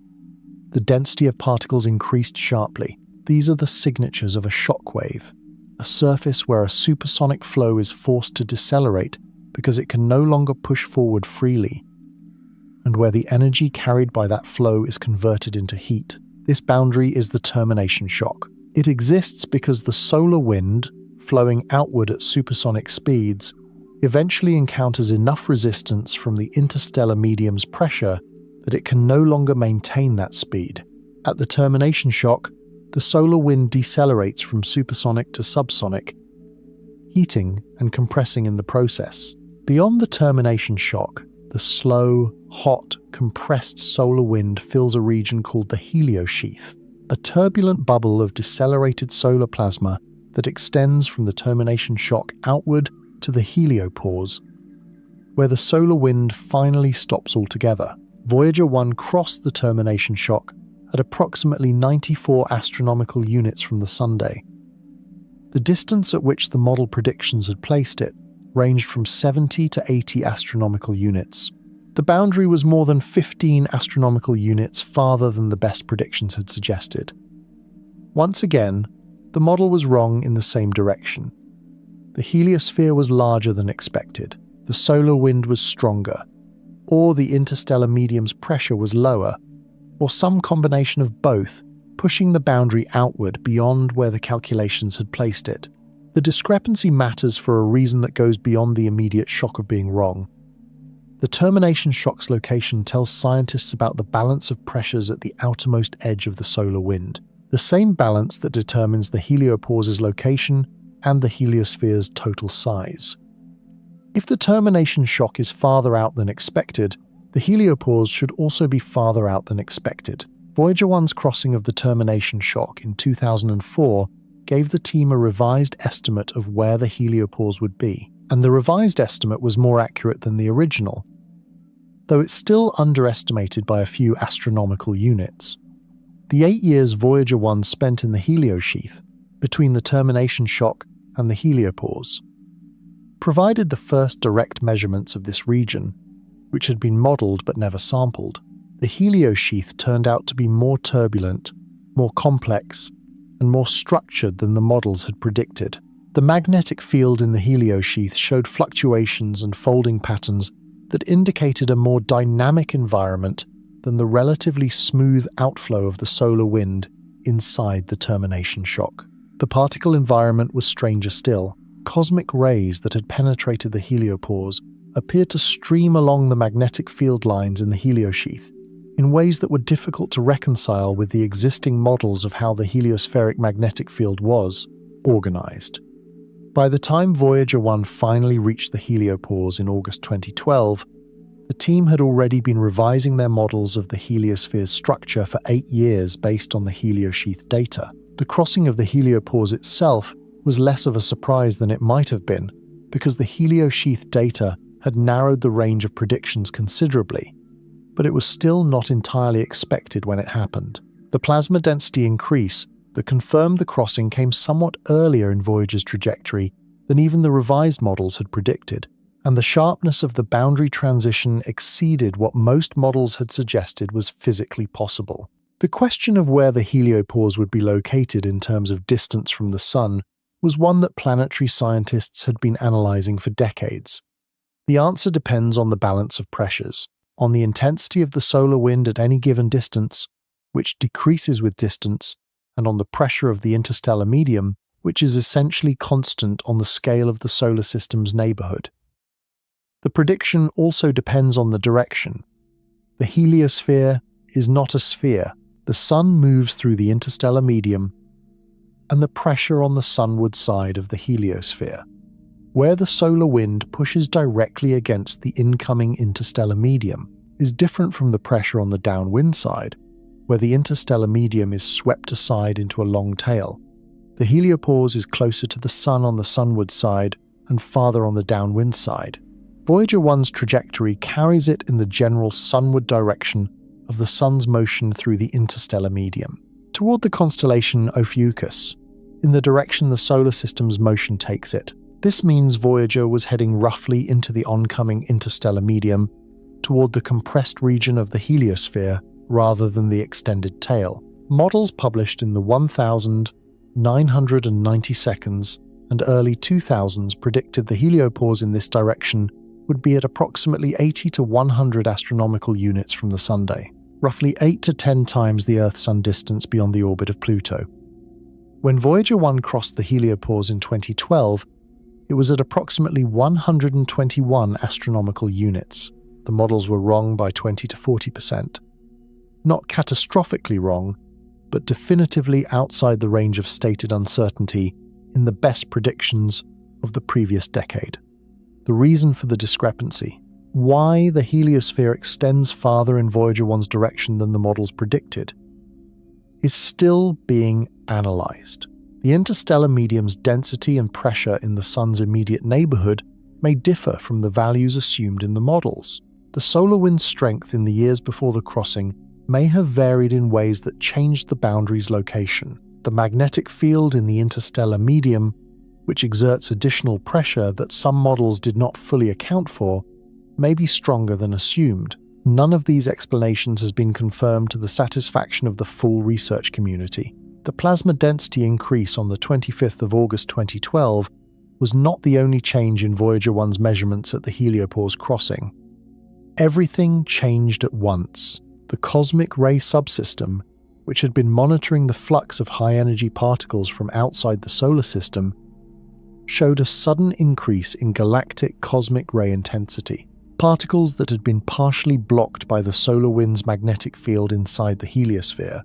The density of particles increased sharply. These are the signatures of a shock wave, a surface where a supersonic flow is forced to decelerate because it can no longer push forward freely, and where the energy carried by that flow is converted into heat. This boundary is the termination shock. It exists because the solar wind, flowing outward at supersonic speeds, eventually encounters enough resistance from the interstellar medium's pressure that it can no longer maintain that speed. At the termination shock, the solar wind decelerates from supersonic to subsonic, heating and compressing in the process. Beyond the termination shock, the slow, hot, compressed solar wind fills a region called the heliosheath, a turbulent bubble of decelerated solar plasma that extends from the termination shock outward to the heliopause, where the solar wind finally stops altogether. Voyager 1 crossed the termination shock at approximately 94 astronomical units from the Sunday. The distance at which the model predictions had placed it ranged from 70 to 80 astronomical units. The boundary was more than 15 astronomical units farther than the best predictions had suggested. Once again, the model was wrong in the same direction. The heliosphere was larger than expected, the solar wind was stronger, or the interstellar medium's pressure was lower, or some combination of both, pushing the boundary outward beyond where the calculations had placed it. The discrepancy matters for a reason that goes beyond the immediate shock of being wrong. The termination shock's location tells scientists about the balance of pressures at the outermost edge of the solar wind, the same balance that determines the heliopause's location and the heliosphere's total size. If the termination shock is farther out than expected, the heliopause should also be farther out than expected. Voyager 1's crossing of the termination shock in 2004 gave the team a revised estimate of where the heliopause would be, and the revised estimate was more accurate than the original, though it's still underestimated by a few astronomical units. The 8 years Voyager 1 spent in the heliosheath, between the termination shock and the heliopause, provided the first direct measurements of this region, which had been modelled but never sampled. The heliosheath turned out to be more turbulent, more complex, and more structured than the models had predicted. The magnetic field in the heliosheath showed fluctuations and folding patterns that indicated a more dynamic environment than the relatively smooth outflow of the solar wind inside the termination shock. The particle environment was stranger still. Cosmic rays that had penetrated the heliopause appeared to stream along the magnetic field lines in the heliosheath in ways that were difficult to reconcile with the existing models of how the heliospheric magnetic field was organized. By the time Voyager 1 finally reached the heliopause in August 2012, the team had already been revising their models of the heliosphere's structure for 8 years based on the heliosheath data. The crossing of the heliopause itself was less of a surprise than it might have been, because the heliosheath data had narrowed the range of predictions considerably, but it was still not entirely expected when it happened. The plasma density increase that confirmed the crossing came somewhat earlier in Voyager's trajectory than even the revised models had predicted, and the sharpness of the boundary transition exceeded what most models had suggested was physically possible. The question of where the heliopause would be located in terms of distance from the Sun was one that planetary scientists had been analysing for decades. The answer depends on the balance of pressures, on the intensity of the solar wind at any given distance, which decreases with distance, and on the pressure of the interstellar medium, which is essentially constant on the scale of the solar system's neighbourhood. The prediction also depends on the direction. The heliosphere is not a sphere. The Sun moves through the interstellar medium, and the pressure on the sunward side of the heliosphere, where the solar wind pushes directly against the incoming interstellar medium, is different from the pressure on the downwind side, where the interstellar medium is swept aside into a long tail. The heliopause is closer to the Sun on the sunward side and farther on the downwind side. Voyager 1's trajectory carries it in the general sunward direction of the Sun's motion through the interstellar medium, toward the constellation Ophiuchus, in the direction the solar system's motion takes it. This means Voyager was heading roughly into the oncoming interstellar medium, toward the compressed region of the heliosphere rather than the extended tail. Models published in the 1992 and early 2000s predicted the heliopause in this direction would be at approximately 80 to 100 astronomical units from the Sunday, roughly 8 to 10 times the Earth-Sun distance beyond the orbit of Pluto. When Voyager 1 crossed the heliopause in 2012, it was at approximately 121 astronomical units. The models were wrong by 20 to 40%. Not catastrophically wrong, but definitively outside the range of stated uncertainty in the best predictions of the previous decade. The reason for the discrepancy, why the heliosphere extends farther in Voyager 1's direction than the models predicted, is still being analysed. The interstellar medium's density and pressure in the Sun's immediate neighbourhood may differ from the values assumed in the models. The solar wind's strength in the years before the crossing may have varied in ways that changed the boundary's location. The magnetic field in the interstellar medium, which exerts additional pressure that some models did not fully account for, may be stronger than assumed. None of these explanations has been confirmed to the satisfaction of the full research community. The plasma density increase on the 25th of August 2012 was not the only change in Voyager 1's measurements at the heliopause crossing. Everything changed at once. The cosmic ray subsystem, which had been monitoring the flux of high-energy particles from outside the solar system, showed a sudden increase in galactic cosmic ray intensity. Particles that had been partially blocked by the solar wind's magnetic field inside the heliosphere,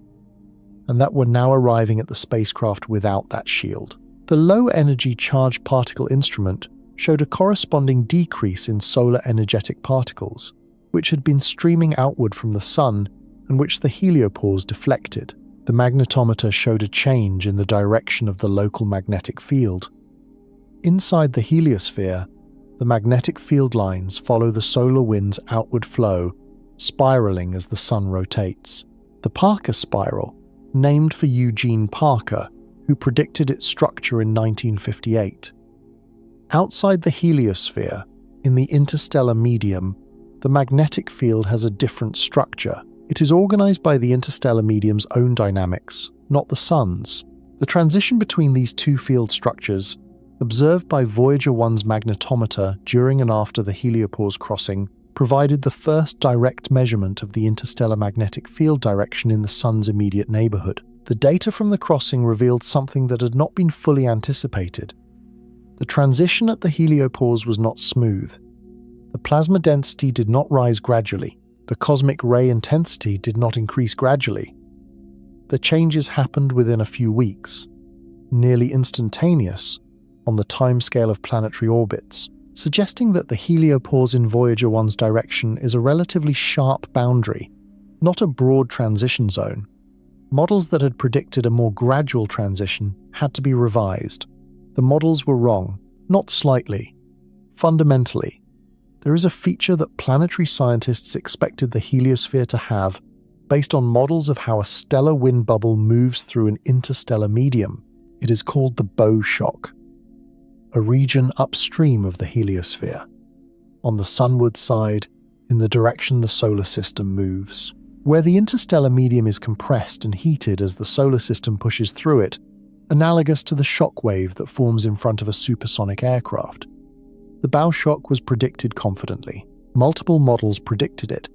and that were now arriving at the spacecraft without that shield. The low-energy charged particle instrument showed a corresponding decrease in solar energetic particles, which had been streaming outward from the Sun and which the heliopause deflected. The magnetometer showed a change in the direction of the local magnetic field. Inside the heliosphere, the magnetic field lines follow the solar wind's outward flow, spiraling as the Sun rotates. The Parker spiral, named for Eugene Parker, who predicted its structure in 1958. Outside the heliosphere, in the interstellar medium, the magnetic field has a different structure. It is organized by the interstellar medium's own dynamics, not the Sun's. The transition between these two field structures, observed by Voyager 1's magnetometer during and after the heliopause crossing, provided the first direct measurement of the interstellar magnetic field direction in the Sun's immediate neighborhood. The data from the crossing revealed something that had not been fully anticipated. The transition at the heliopause was not smooth. The plasma density did not rise gradually. The cosmic ray intensity did not increase gradually. The changes happened within a few weeks, nearly instantaneous on the timescale of planetary orbits, suggesting that the heliopause in Voyager 1's direction is a relatively sharp boundary, not a broad transition zone. Models that had predicted a more gradual transition had to be revised. The models were wrong, not slightly. Fundamentally, there is a feature that planetary scientists expected the heliosphere to have based on models of how a stellar wind bubble moves through an interstellar medium. It is called the bow shock, a region upstream of the heliosphere, on the sunward side in the direction the solar system moves. where the interstellar medium is compressed and heated as the solar system pushes through it, analogous to the shock wave that forms in front of a supersonic aircraft. The bow shock was predicted confidently. Multiple models predicted it.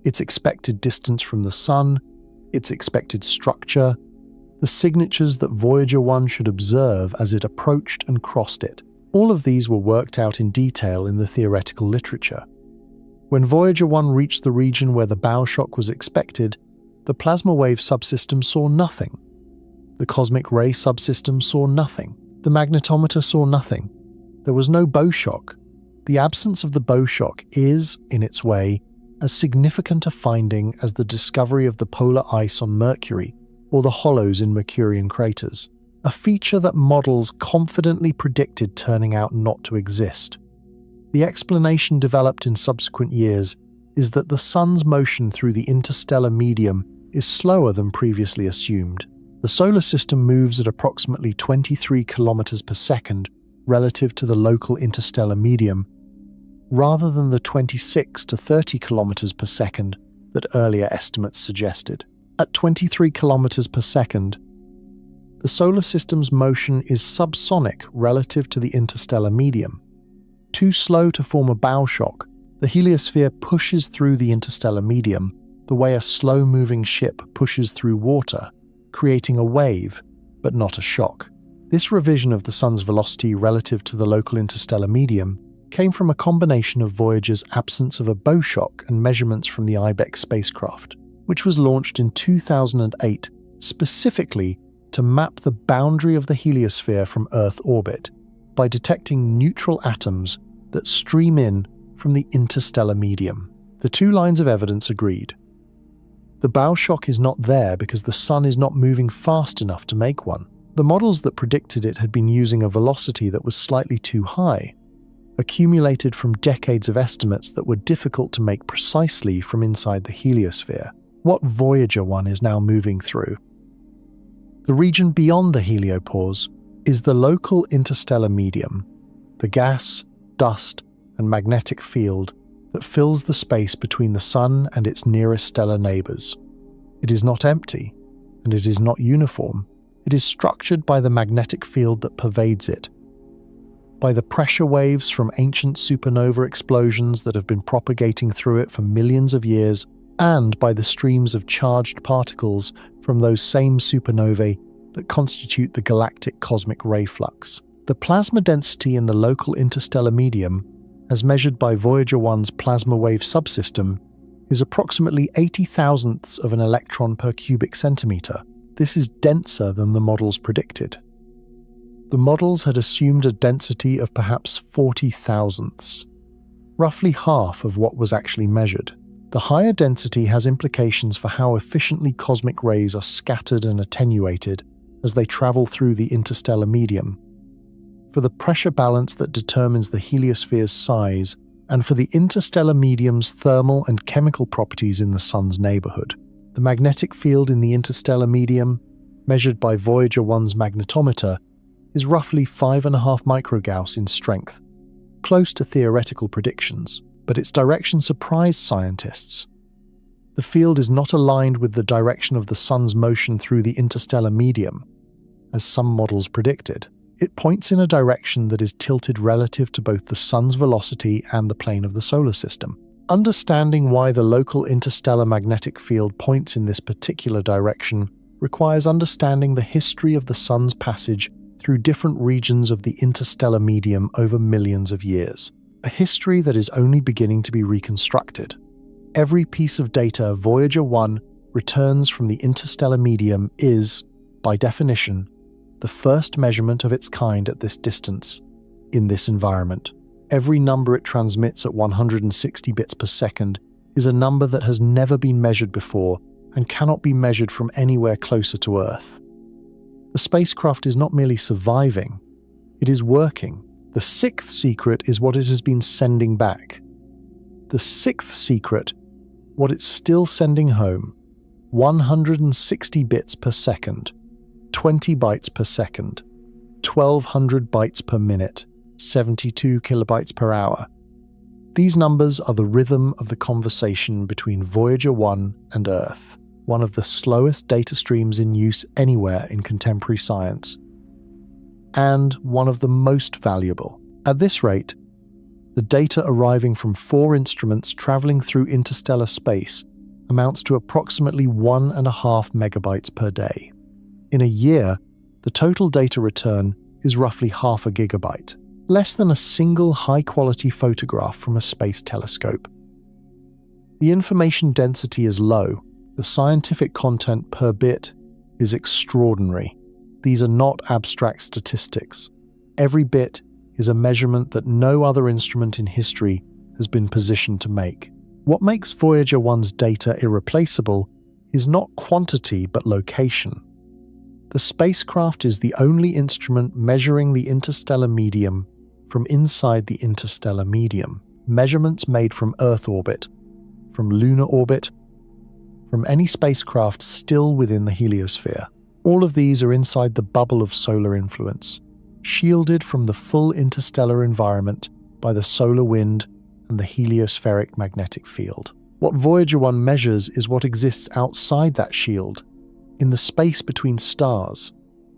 Its expected distance from the Sun, its expected structure, the signatures that Voyager 1 should observe as it approached and crossed it. All of these were worked out in detail in the theoretical literature. When Voyager 1 reached the region where the bow shock was expected, the plasma wave subsystem saw nothing. The cosmic ray subsystem saw nothing. The magnetometer saw nothing. There was no bow shock. The absence of the bow shock is, in its way, as significant a finding as the discovery of the polar ice on Mercury or the hollows in Mercurian craters, a feature that models confidently predicted turning out not to exist. The explanation developed in subsequent years is that the Sun's motion through the interstellar medium is slower than previously assumed. The solar system moves at approximately 23 kilometers per second relative to the local interstellar medium, rather than the 26 to 30 kilometers per second that earlier estimates suggested. At 23 kilometers per second, the solar system's motion is subsonic relative to the interstellar medium. Too slow to form a bow shock, the heliosphere pushes through the interstellar medium the way a slow-moving ship pushes through water, creating a wave, but not a shock. This revision of the Sun's velocity relative to the local interstellar medium came from a combination of Voyager's absence of a bow shock and measurements from the IBEX spacecraft, which was launched in 2008 specifically to map the boundary of the heliosphere from Earth orbit by detecting neutral atoms that stream in from the interstellar medium. The two lines of evidence agreed. The bow shock is not there because the Sun is not moving fast enough to make one. The models that predicted it had been using a velocity that was slightly too high, accumulated from decades of estimates that were difficult to make precisely from inside the heliosphere. What Voyager 1 is now moving through. The region beyond the heliopause is the local interstellar medium, the gas, dust, and magnetic field that fills the space between the Sun and its nearest stellar neighbors. It is not empty, and it is not uniform. It is structured by the magnetic field that pervades it, by the pressure waves from ancient supernova explosions that have been propagating through it for millions of years, and by the streams of charged particles from those same supernovae that constitute the galactic cosmic ray flux. The plasma density in the local interstellar medium, as measured by Voyager 1's plasma wave subsystem, is approximately 80 thousandths of an electron per cubic centimeter. This is denser than the models predicted. The models had assumed a density of perhaps 40 thousandths, roughly half of what was actually measured. The higher density has implications for how efficiently cosmic rays are scattered and attenuated as they travel through the interstellar medium, for the pressure balance that determines the heliosphere's size, and for the interstellar medium's thermal and chemical properties in the Sun's neighborhood. The magnetic field in the interstellar medium, measured by Voyager 1's magnetometer, is roughly 5.5 microgauss in strength, close to theoretical predictions, but its direction surprised scientists. The field is not aligned with the direction of the Sun's motion through the interstellar medium, as some models predicted. It points in a direction that is tilted relative to both the Sun's velocity and the plane of the solar system. Understanding why the local interstellar magnetic field points in this particular direction requires understanding the history of the Sun's passage through different regions of the interstellar medium over millions of years, a history that is only beginning to be reconstructed. Every piece of data Voyager 1 returns from the interstellar medium is, by definition, the first measurement of its kind at this distance, in this environment. Every number it transmits at 160 bits per second is a number that has never been measured before and cannot be measured from anywhere closer to Earth. The spacecraft is not merely surviving, it is working. The sixth secret is what it has been sending back. The sixth secret, what it's still sending home, 160 bits per second, 20 bytes per second, 1200 bytes per minute, 72 kilobytes per hour. These numbers are the rhythm of the conversation between Voyager 1 and Earth, one of the slowest data streams in use anywhere in contemporary science, and one of the most valuable. At this rate, the data arriving from 4 instruments traveling through interstellar space amounts to approximately 1.5 megabytes per day. In a year, the total data return is roughly half a gigabyte, less than a single high-quality photograph from a space telescope. The information density is low. The scientific content per bit is extraordinary. These are not abstract statistics. Every bit is a measurement that no other instrument in history has been positioned to make. What makes Voyager 1's data irreplaceable is not quantity but location. The spacecraft is the only instrument measuring the interstellar medium from inside the interstellar medium. Measurements made from Earth orbit, from lunar orbit, from any spacecraft still within the heliosphere. All of these are inside the bubble of solar influence, shielded from the full interstellar environment by the solar wind and the heliospheric magnetic field. What Voyager 1 measures is what exists outside that shield, in the space between stars,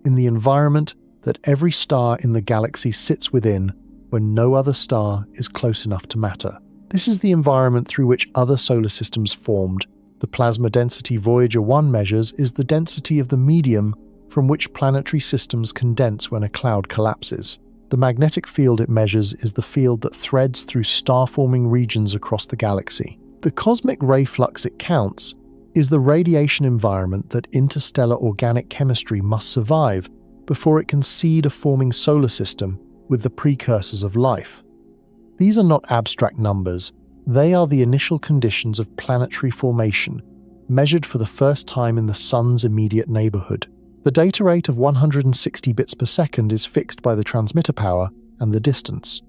in the environment that every star in the galaxy sits within when no other star is close enough to matter. This is the environment through which other solar systems formed. The plasma density Voyager 1 measures is the density of the medium from which planetary systems condense when a cloud collapses. The magnetic field it measures is the field that threads through star-forming regions across the galaxy. The cosmic ray flux it counts is the radiation environment that interstellar organic chemistry must survive before it can seed a forming solar system with the precursors of life. These are not abstract numbers. They are the initial conditions of planetary formation, measured for the first time in the Sun's immediate neighborhood. The data rate of 160 bits per second is fixed by the transmitter power and the distance.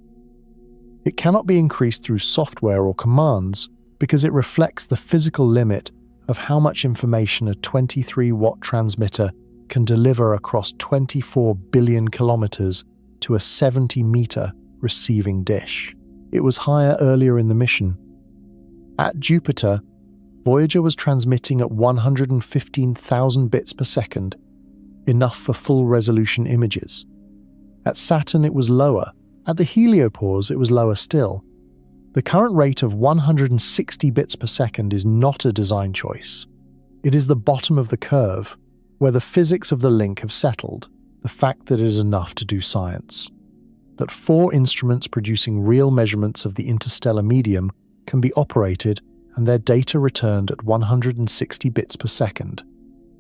It cannot be increased through software or commands because it reflects the physical limit of how much information a 23-watt transmitter can deliver across 24 billion kilometers to a 70-meter receiving dish. It was higher earlier in the mission. At Jupiter, Voyager was transmitting at 115,000 bits per second, enough for full-resolution images. At Saturn it was lower. At the heliopause it was lower still. The current rate of 160 bits per second is not a design choice. It is the bottom of the curve, where the physics of the link have settled, the fact that it is enough to do science. That 4 instruments producing real measurements of the interstellar medium can be operated and their data returned at 160 bits per second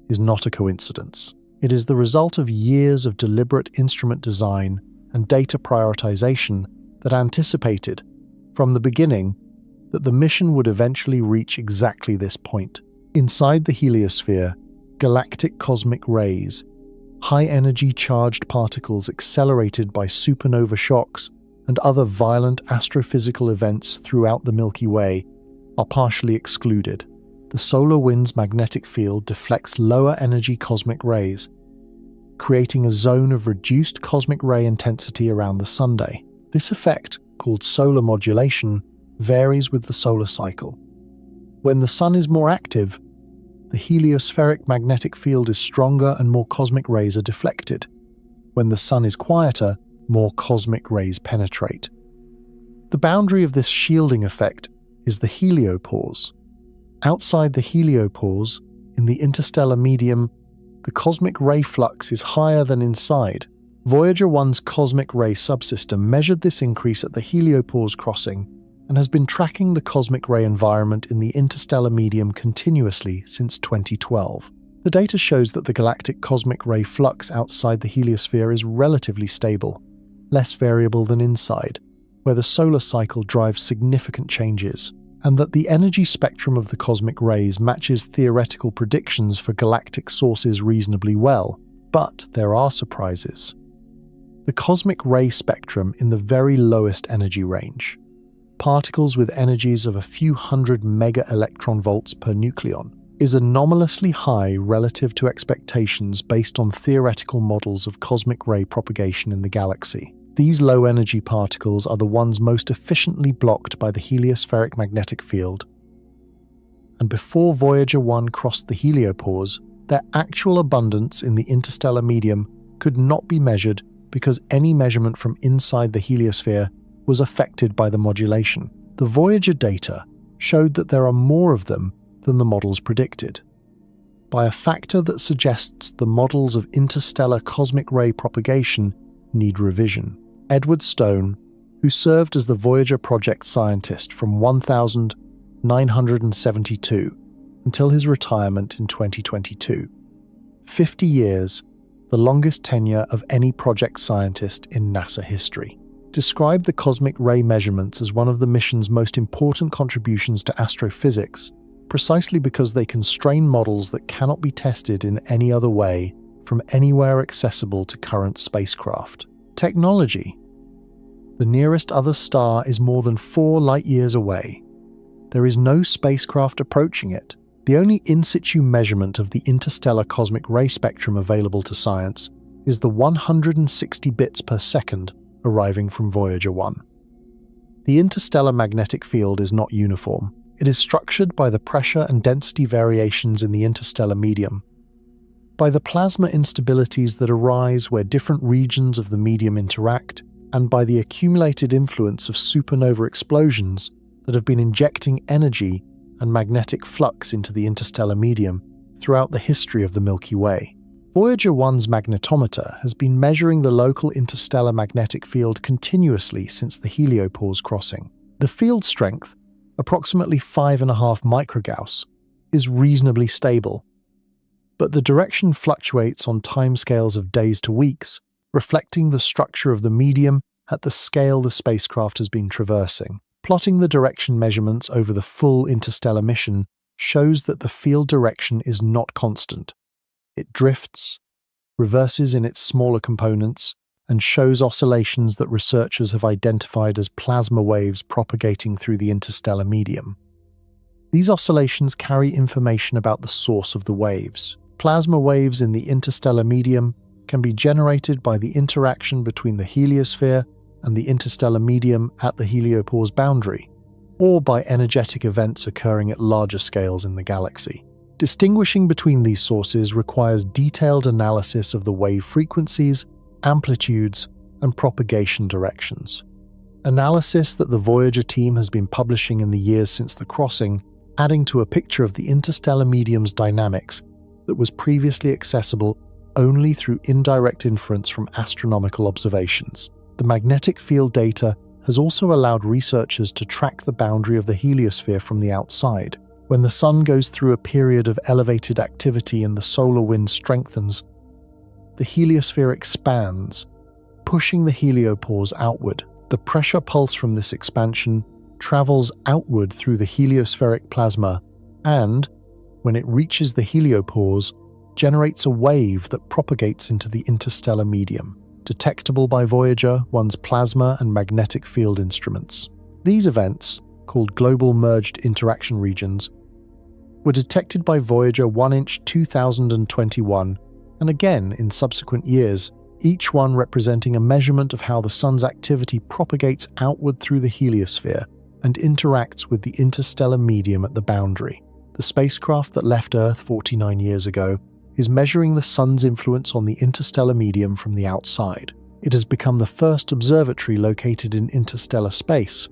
is not a coincidence. It is the result of years of deliberate instrument design and data prioritization that anticipated, from the beginning, that the mission would eventually reach exactly this point. Inside the heliosphere, galactic cosmic rays, high-energy charged particles accelerated by supernova shocks and other violent astrophysical events throughout the Milky Way, are partially excluded. The solar wind's magnetic field deflects lower-energy cosmic rays, creating a zone of reduced cosmic ray intensity around the sunday. This effect, called solar modulation, varies with the solar cycle. When the sun is more active, the heliospheric magnetic field is stronger and more cosmic rays are deflected. When the sun is quieter, more cosmic rays penetrate. The boundary of this shielding effect is the heliopause. Outside the heliopause, in the interstellar medium, the cosmic ray flux is higher than inside. Voyager 1's cosmic ray subsystem measured this increase at the heliopause crossing and has been tracking the cosmic ray environment in the interstellar medium continuously since 2012. The data shows that the galactic cosmic ray flux outside the heliosphere is relatively stable, less variable than inside, where the solar cycle drives significant changes, and that the energy spectrum of the cosmic rays matches theoretical predictions for galactic sources reasonably well. But there are surprises. The cosmic ray spectrum in the very lowest energy range, particles with energies of a few hundred mega-electron volts per nucleon, is anomalously high relative to expectations based on theoretical models of cosmic ray propagation in the galaxy. These low-energy particles are the ones most efficiently blocked by the heliospheric magnetic field. And before Voyager 1 crossed the heliopause, their actual abundance in the interstellar medium could not be measured because any measurement from inside the heliosphere was affected by the modulation. The Voyager data showed that there are more of them than the models predicted, by a factor that suggests the models of interstellar cosmic ray propagation need revision. Edward Stone, who served as the Voyager project scientist from 1972 until his retirement in 2022, 50 years, the longest tenure of any project scientist in NASA history, described the cosmic ray measurements as one of the mission's most important contributions to astrophysics, precisely because they constrain models that cannot be tested in any other way from anywhere accessible to current spacecraft. Technology. The nearest other star is more than 4 light-years away. There is no spacecraft approaching it. The only in-situ measurement of the interstellar cosmic ray spectrum available to science is the 160 bits per second arriving from Voyager 1. The interstellar magnetic field is not uniform. It is structured by the pressure and density variations in the interstellar medium, by the plasma instabilities that arise where different regions of the medium interact, and by the accumulated influence of supernova explosions that have been injecting energy and magnetic flux into the interstellar medium throughout the history of the Milky Way. Voyager 1's magnetometer has been measuring the local interstellar magnetic field continuously since the heliopause crossing. The field strength, approximately 5.5 microgauss, is reasonably stable, but the direction fluctuates on timescales of days to weeks, reflecting the structure of the medium at the scale the spacecraft has been traversing. Plotting the direction measurements over the full interstellar mission shows that the field direction is not constant. It drifts, reverses in its smaller components, and shows oscillations that researchers have identified as plasma waves propagating through the interstellar medium. These oscillations carry information about the source of the waves. Plasma waves in the interstellar medium can be generated by the interaction between the heliosphere and the interstellar medium at the heliopause boundary, or by energetic events occurring at larger scales in the galaxy. Distinguishing between these sources requires detailed analysis of the wave frequencies, amplitudes, and propagation directions. Analysis that the Voyager team has been publishing in the years since the crossing, adding to a picture of the interstellar medium's dynamics that was previously accessible only through indirect inference from astronomical observations. The magnetic field data has also allowed researchers to track the boundary of the heliosphere from the outside. When the Sun goes through a period of elevated activity and the solar wind strengthens, the heliosphere expands, pushing the heliopause outward. The pressure pulse from this expansion travels outward through the heliospheric plasma and, when it reaches the heliopause, generates a wave that propagates into the interstellar medium, detectable by Voyager 1's plasma and magnetic field instruments. These events, called global merged interaction regions, were detected by Voyager 1Inch 2021 and again in subsequent years, each one representing a measurement of how the Sun's activity propagates outward through the heliosphere and interacts with the interstellar medium at the boundary. The spacecraft that left Earth 49 years ago is measuring the Sun's influence on the interstellar medium from the outside. It has become the first observatory located in interstellar space,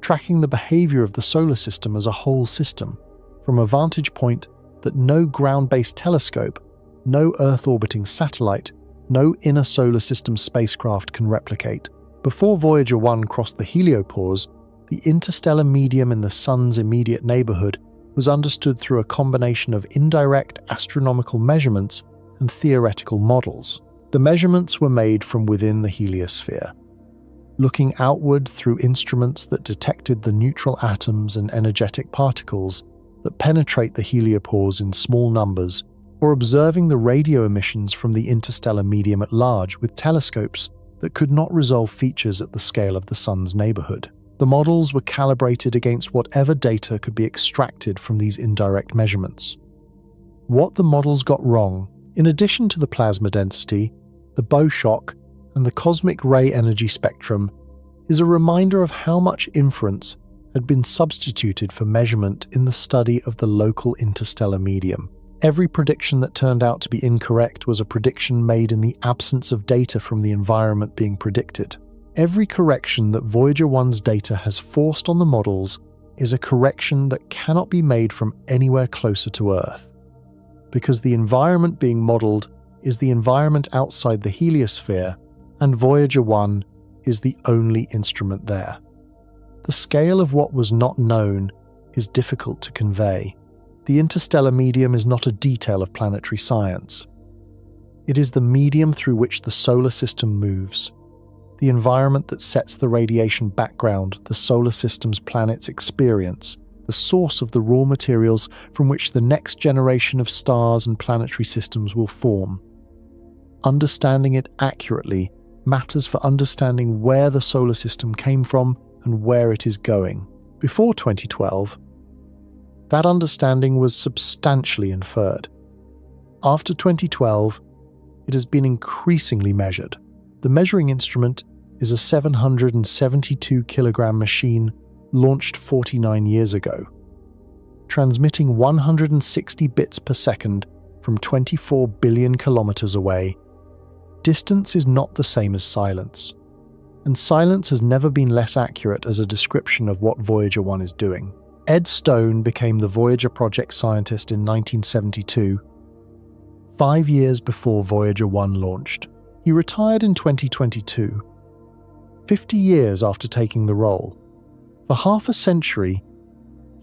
tracking the behavior of the solar system as a whole system, from a vantage point that no ground-based telescope, no Earth-orbiting satellite, no inner solar system spacecraft can replicate. Before Voyager 1 crossed the heliopause, the interstellar medium in the Sun's immediate neighborhood was understood through a combination of indirect astronomical measurements and theoretical models. The measurements were made from within the heliosphere, looking outward through instruments that detected the neutral atoms and energetic particles that penetrate the heliopause in small numbers, or observing the radio emissions from the interstellar medium at large with telescopes that could not resolve features at the scale of the Sun's neighborhood. The models were calibrated against whatever data could be extracted from these indirect measurements. What the models got wrong, in addition to the plasma density, the bow shock, and the cosmic ray energy spectrum is a reminder of how much inference had been substituted for measurement in the study of the local interstellar medium. Every prediction that turned out to be incorrect was a prediction made in the absence of data from the environment being predicted. Every correction that Voyager 1's data has forced on the models is a correction that cannot be made from anywhere closer to Earth, because the environment being modeled is the environment outside the heliosphere, and Voyager 1 is the only instrument there. The scale of what was not known is difficult to convey. The interstellar medium is not a detail of planetary science. It is the medium through which the solar system moves, the environment that sets the radiation background the solar system's planets experience, the source of the raw materials from which the next generation of stars and planetary systems will form. Understanding it accurately matters for understanding where the solar system came from and where it is going. Before 2012, that understanding was substantially inferred. After 2012, it has been increasingly measured. The measuring instrument is a 772 kilogram machine launched 49 years ago, transmitting 160 bits per second from 24 billion kilometers away. Distance is not the same as silence, and silence has never been less accurate as a description of what Voyager 1 is doing. Ed Stone became the Voyager project scientist in 1972, 5 years before Voyager 1 launched. He retired in 2022, 50 years after taking the role. For half a century,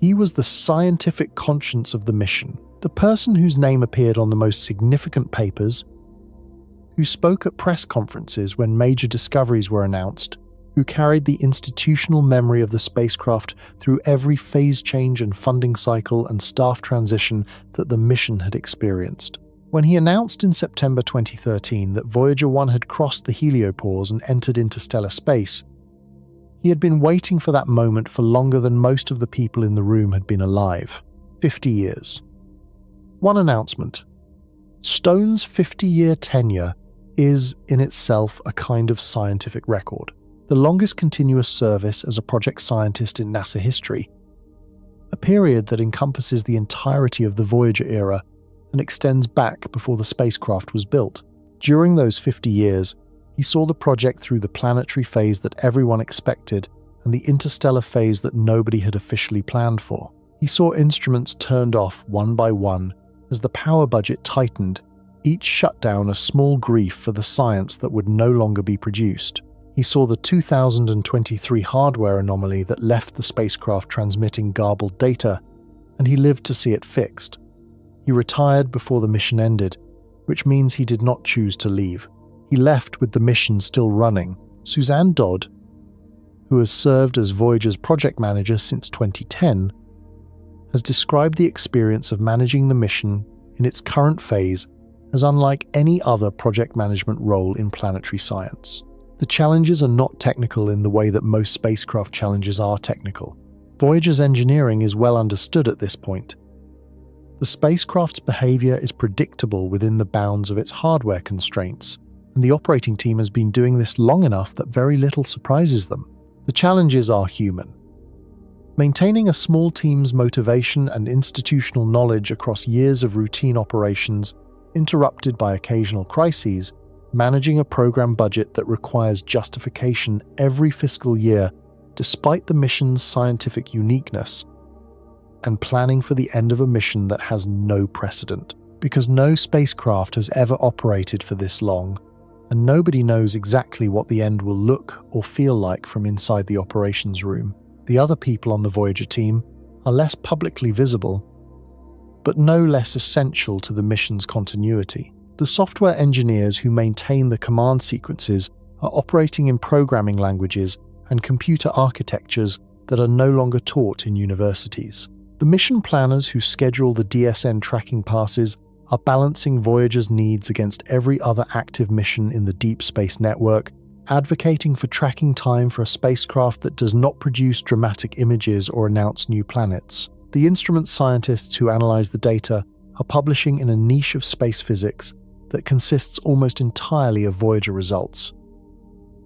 he was the scientific conscience of the mission, the person whose name appeared on the most significant papers, who spoke at press conferences when major discoveries were announced, who carried the institutional memory of the spacecraft through every phase change and funding cycle and staff transition that the mission had experienced. When he announced in September 2013 that Voyager 1 had crossed the heliopause and entered interstellar space, he had been waiting for that moment for longer than most of the people in the room had been alive. 50 years. One announcement. Stone's 50-year tenure is, in itself, a kind of scientific record. The longest continuous service as a project scientist in NASA history. A period that encompasses the entirety of the Voyager era and extends back before the spacecraft was built. During those 50 years, he saw the project through the planetary phase that everyone expected and the interstellar phase that nobody had officially planned for. He saw instruments turned off one by one as the power budget tightened, each shut down a small grief for the science that would no longer be produced. He saw the 2023 hardware anomaly that left the spacecraft transmitting garbled data, and he lived to see it fixed. He retired before the mission ended, which means he did not choose to leave. He left with the mission still running. Suzanne Dodd, who has served as Voyager's project manager since 2010, has described the experience of managing the mission in its current phase as unlike any other project management role in planetary science. The challenges are not technical in the way that most spacecraft challenges are technical. Voyager's engineering is well understood at this point. The spacecraft's behavior is predictable within the bounds of its hardware constraints, and the operating team has been doing this long enough that very little surprises them. The challenges are human. Maintaining a small team's motivation and institutional knowledge across years of routine operations, interrupted by occasional crises, managing a program budget that requires justification every fiscal year despite the mission's scientific uniqueness, and planning for the end of a mission that has no precedent. Because no spacecraft has ever operated for this long, and nobody knows exactly what the end will look or feel like from inside the operations room. The other people on the Voyager team are less publicly visible, but no less essential to the mission's continuity. The software engineers who maintain the command sequences are operating in programming languages and computer architectures that are no longer taught in universities. The mission planners who schedule the DSN tracking passes are balancing Voyager's needs against every other active mission in the Deep Space Network, advocating for tracking time for a spacecraft that does not produce dramatic images or announce new planets. The instrument scientists who analyze the data are publishing in a niche of space physics that consists almost entirely of Voyager results.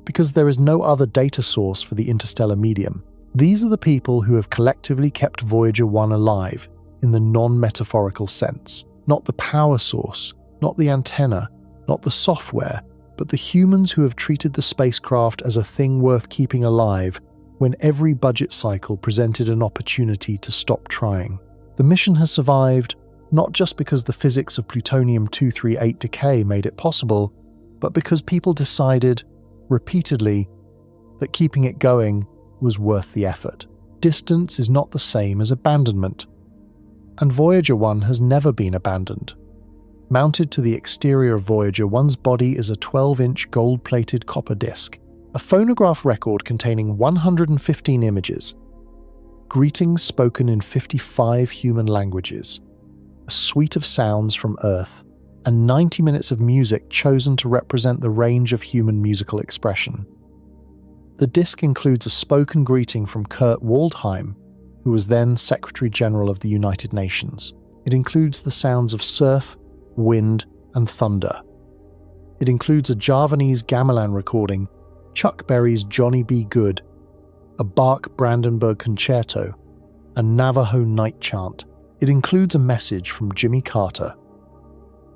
because there is no other data source for the interstellar medium. These are the people who have collectively kept Voyager 1 alive in the non-metaphorical sense. Not the power source, not the antenna, not the software, but the humans who have treated the spacecraft as a thing worth keeping alive when every budget cycle presented an opportunity to stop trying. The mission has survived not just because the physics of plutonium-238 decay made it possible, but because people decided, repeatedly, that keeping it going was worth the effort. Distance is not the same as abandonment, and Voyager 1 has never been abandoned. Mounted to the exterior of Voyager 1's body is a 12-inch gold-plated copper disc, a phonograph record containing 115 images, greetings spoken in 55 human languages, a suite of sounds from Earth, and 90 minutes of music chosen to represent the range of human musical expression. The disc includes a spoken greeting from Kurt Waldheim, who was then Secretary General of the United Nations. It includes the sounds of surf, wind, and thunder. It includes a Javanese gamelan recording, Chuck Berry's Johnny B. Good, a Bach Brandenburg concerto, a Navajo night chant. It includes a message from Jimmy Carter,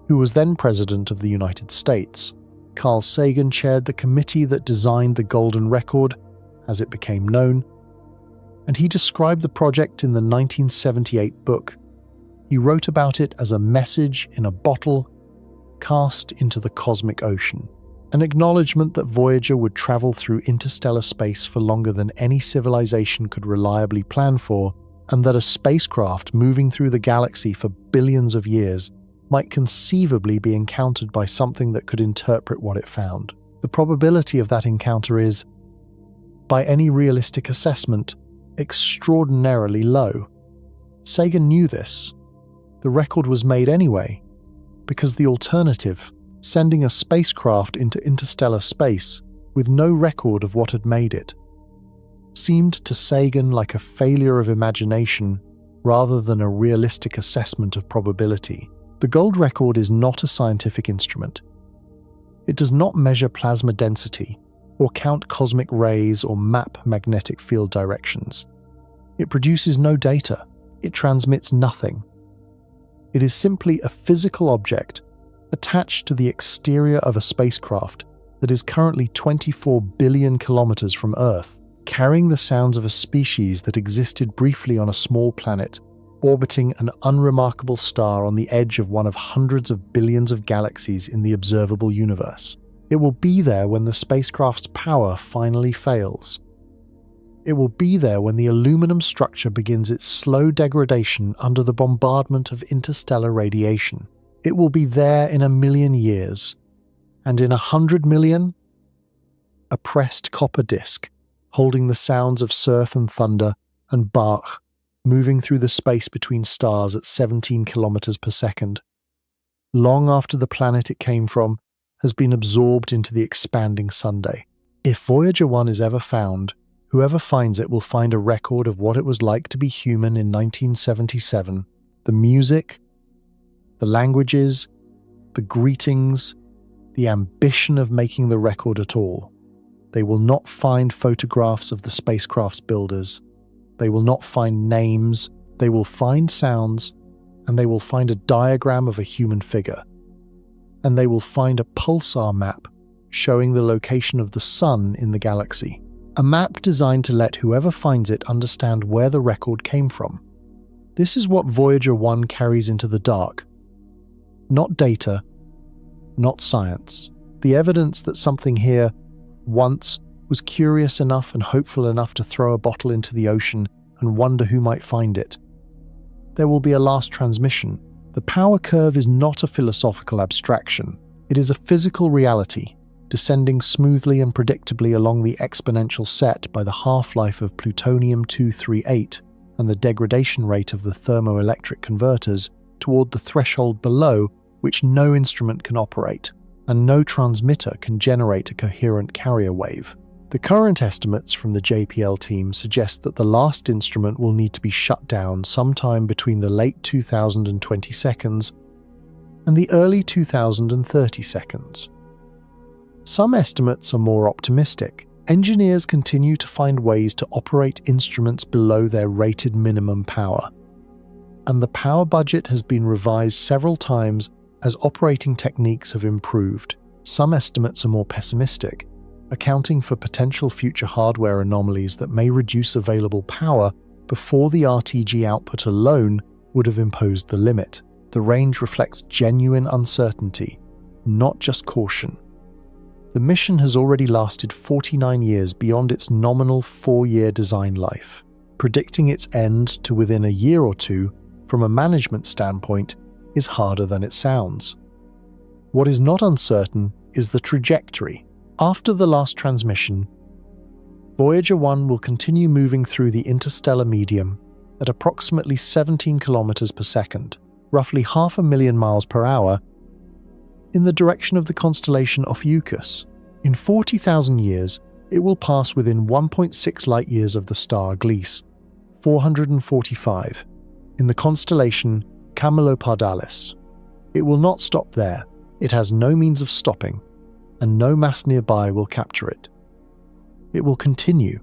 who was then President of the United States. Carl Sagan chaired the committee that designed the Golden Record, as it became known, and he described the project in the 1978 book. He wrote about it as a message in a bottle cast into the cosmic ocean, an acknowledgement that Voyager would travel through interstellar space for longer than any civilization could reliably plan for, and that a spacecraft moving through the galaxy for billions of years might conceivably be encountered by something that could interpret what it found. The probability of that encounter is, by any realistic assessment, extraordinarily low. Sagan knew this. The record was made anyway, because the alternative, sending a spacecraft into interstellar space with no record of what had made it, seemed to Sagan like a failure of imagination rather than a realistic assessment of probability. The gold record is not a scientific instrument. It does not measure plasma density, or count cosmic rays or map magnetic field directions. It produces no data. It transmits nothing. It is simply a physical object attached to the exterior of a spacecraft that is currently 24 billion kilometers from Earth, carrying the sounds of a species that existed briefly on a small planet, orbiting an unremarkable star on the edge of one of hundreds of billions of galaxies in the observable universe. It will be there when the spacecraft's power finally fails. It will be there when the aluminum structure begins its slow degradation under the bombardment of interstellar radiation. It will be there in 1 million years, and in 100 million, a pressed copper disc holding the sounds of surf and thunder and Bach moving through the space between stars at 17 kilometers per second. Long after the planet it came from has been absorbed into the expanding Sunday. If Voyager 1 is ever found, whoever finds it will find a record of what it was like to be human in 1977. The music, the languages, the greetings, the ambition of making the record at all. They will not find photographs of the spacecraft's builders. They will not find names. They will find sounds, and they will find a diagram of a human figure. And they will find a pulsar map showing the location of the sun in the galaxy. A map designed to let whoever finds it understand where the record came from. This is what Voyager 1 carries into the dark. Not data, not science. The evidence that something here, once, was curious enough and hopeful enough to throw a bottle into the ocean and wonder who might find it. There will be a last transmission. The power curve is not a philosophical abstraction. It is a physical reality, descending smoothly and predictably along the exponential set by the half-life of plutonium-238 and the degradation rate of the thermoelectric converters toward the threshold below which no instrument can operate, and no transmitter can generate a coherent carrier wave. The current estimates from the JPL team suggest that the last instrument will need to be shut down sometime between the late 2020 seconds and the early 2030 seconds. Some estimates are more optimistic. Engineers continue to find ways to operate instruments below their rated minimum power, and the power budget has been revised several times as operating techniques have improved. Some estimates are more pessimistic, accounting for potential future hardware anomalies that may reduce available power before the RTG output alone would have imposed the limit. The range reflects genuine uncertainty, not just caution. The mission has already lasted 49 years beyond its nominal 4-year design life. Predicting its end to within a year or two, from a management standpoint, is harder than it sounds. What is not uncertain is the trajectory. After the last transmission, Voyager 1 will continue moving through the interstellar medium at approximately 17 kilometers per second, roughly 500,000 miles per hour, in the direction of the constellation Ophiuchus. In 40,000 years, it will pass within 1.6 light-years of the star Gliese, 445, in the constellation Camelopardalis. It will not stop there. It has no means of stopping, and no mass nearby will capture it. It will continue.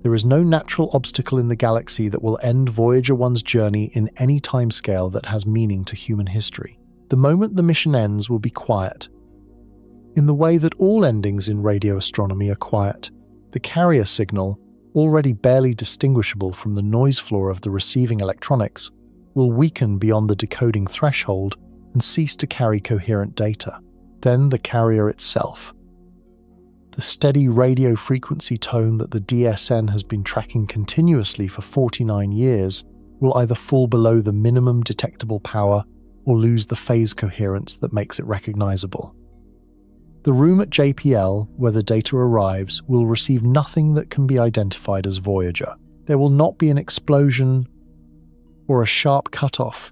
There is no natural obstacle in the galaxy that will end Voyager 1's journey in any timescale that has meaning to human history. The moment the mission ends will be quiet. In the way that all endings in radio astronomy are quiet, the carrier signal, already barely distinguishable from the noise floor of the receiving electronics, will weaken beyond the decoding threshold and cease to carry coherent data. Then the carrier itself. The steady radio frequency tone that the DSN has been tracking continuously for 49 years will either fall below the minimum detectable power or lose the phase coherence that makes it recognizable. The room at JPL, where the data arrives, will receive nothing that can be identified as Voyager. There will not be an explosion or a sharp cutoff,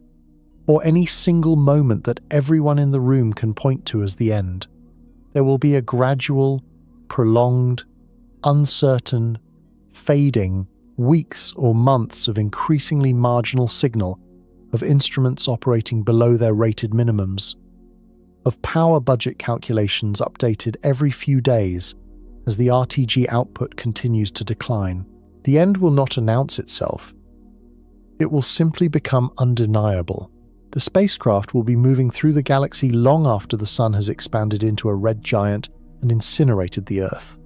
or any single moment that everyone in the room can point to as the end. There will be a gradual, prolonged, uncertain, fading, weeks or months of increasingly marginal signal of instruments operating below their rated minimums, of power budget calculations updated every few days as the RTG output continues to decline. The end will not announce itself. It will simply become undeniable. The spacecraft will be moving through the galaxy long after the sun has expanded into a red giant and incinerated the Earth.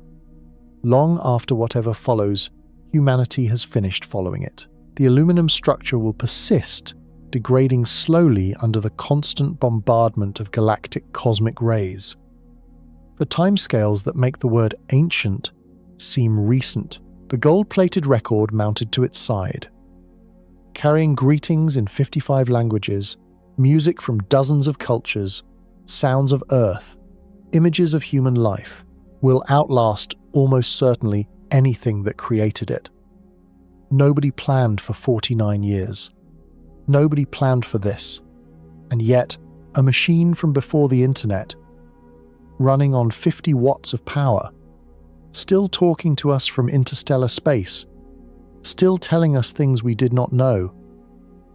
Long after whatever follows, humanity has finished following it. The aluminum structure will persist, degrading slowly under the constant bombardment of galactic cosmic rays. For timescales that make the word ancient seem recent, the gold-plated record mounted to its side, carrying greetings in 55 languages, music from dozens of cultures, sounds of Earth, images of human life, will outlast almost certainly anything that created it. Nobody planned for 49 years. Nobody planned for this. And yet, a machine from before the internet, running on 50 watts of power, still talking to us from interstellar space, still telling us things we did not know.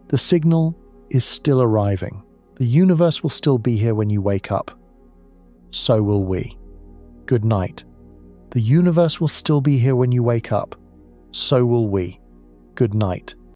The signal is still arriving. The universe will still be here when you wake up. So will we. Good night. The universe will still be here when you wake up. So will we. Good night.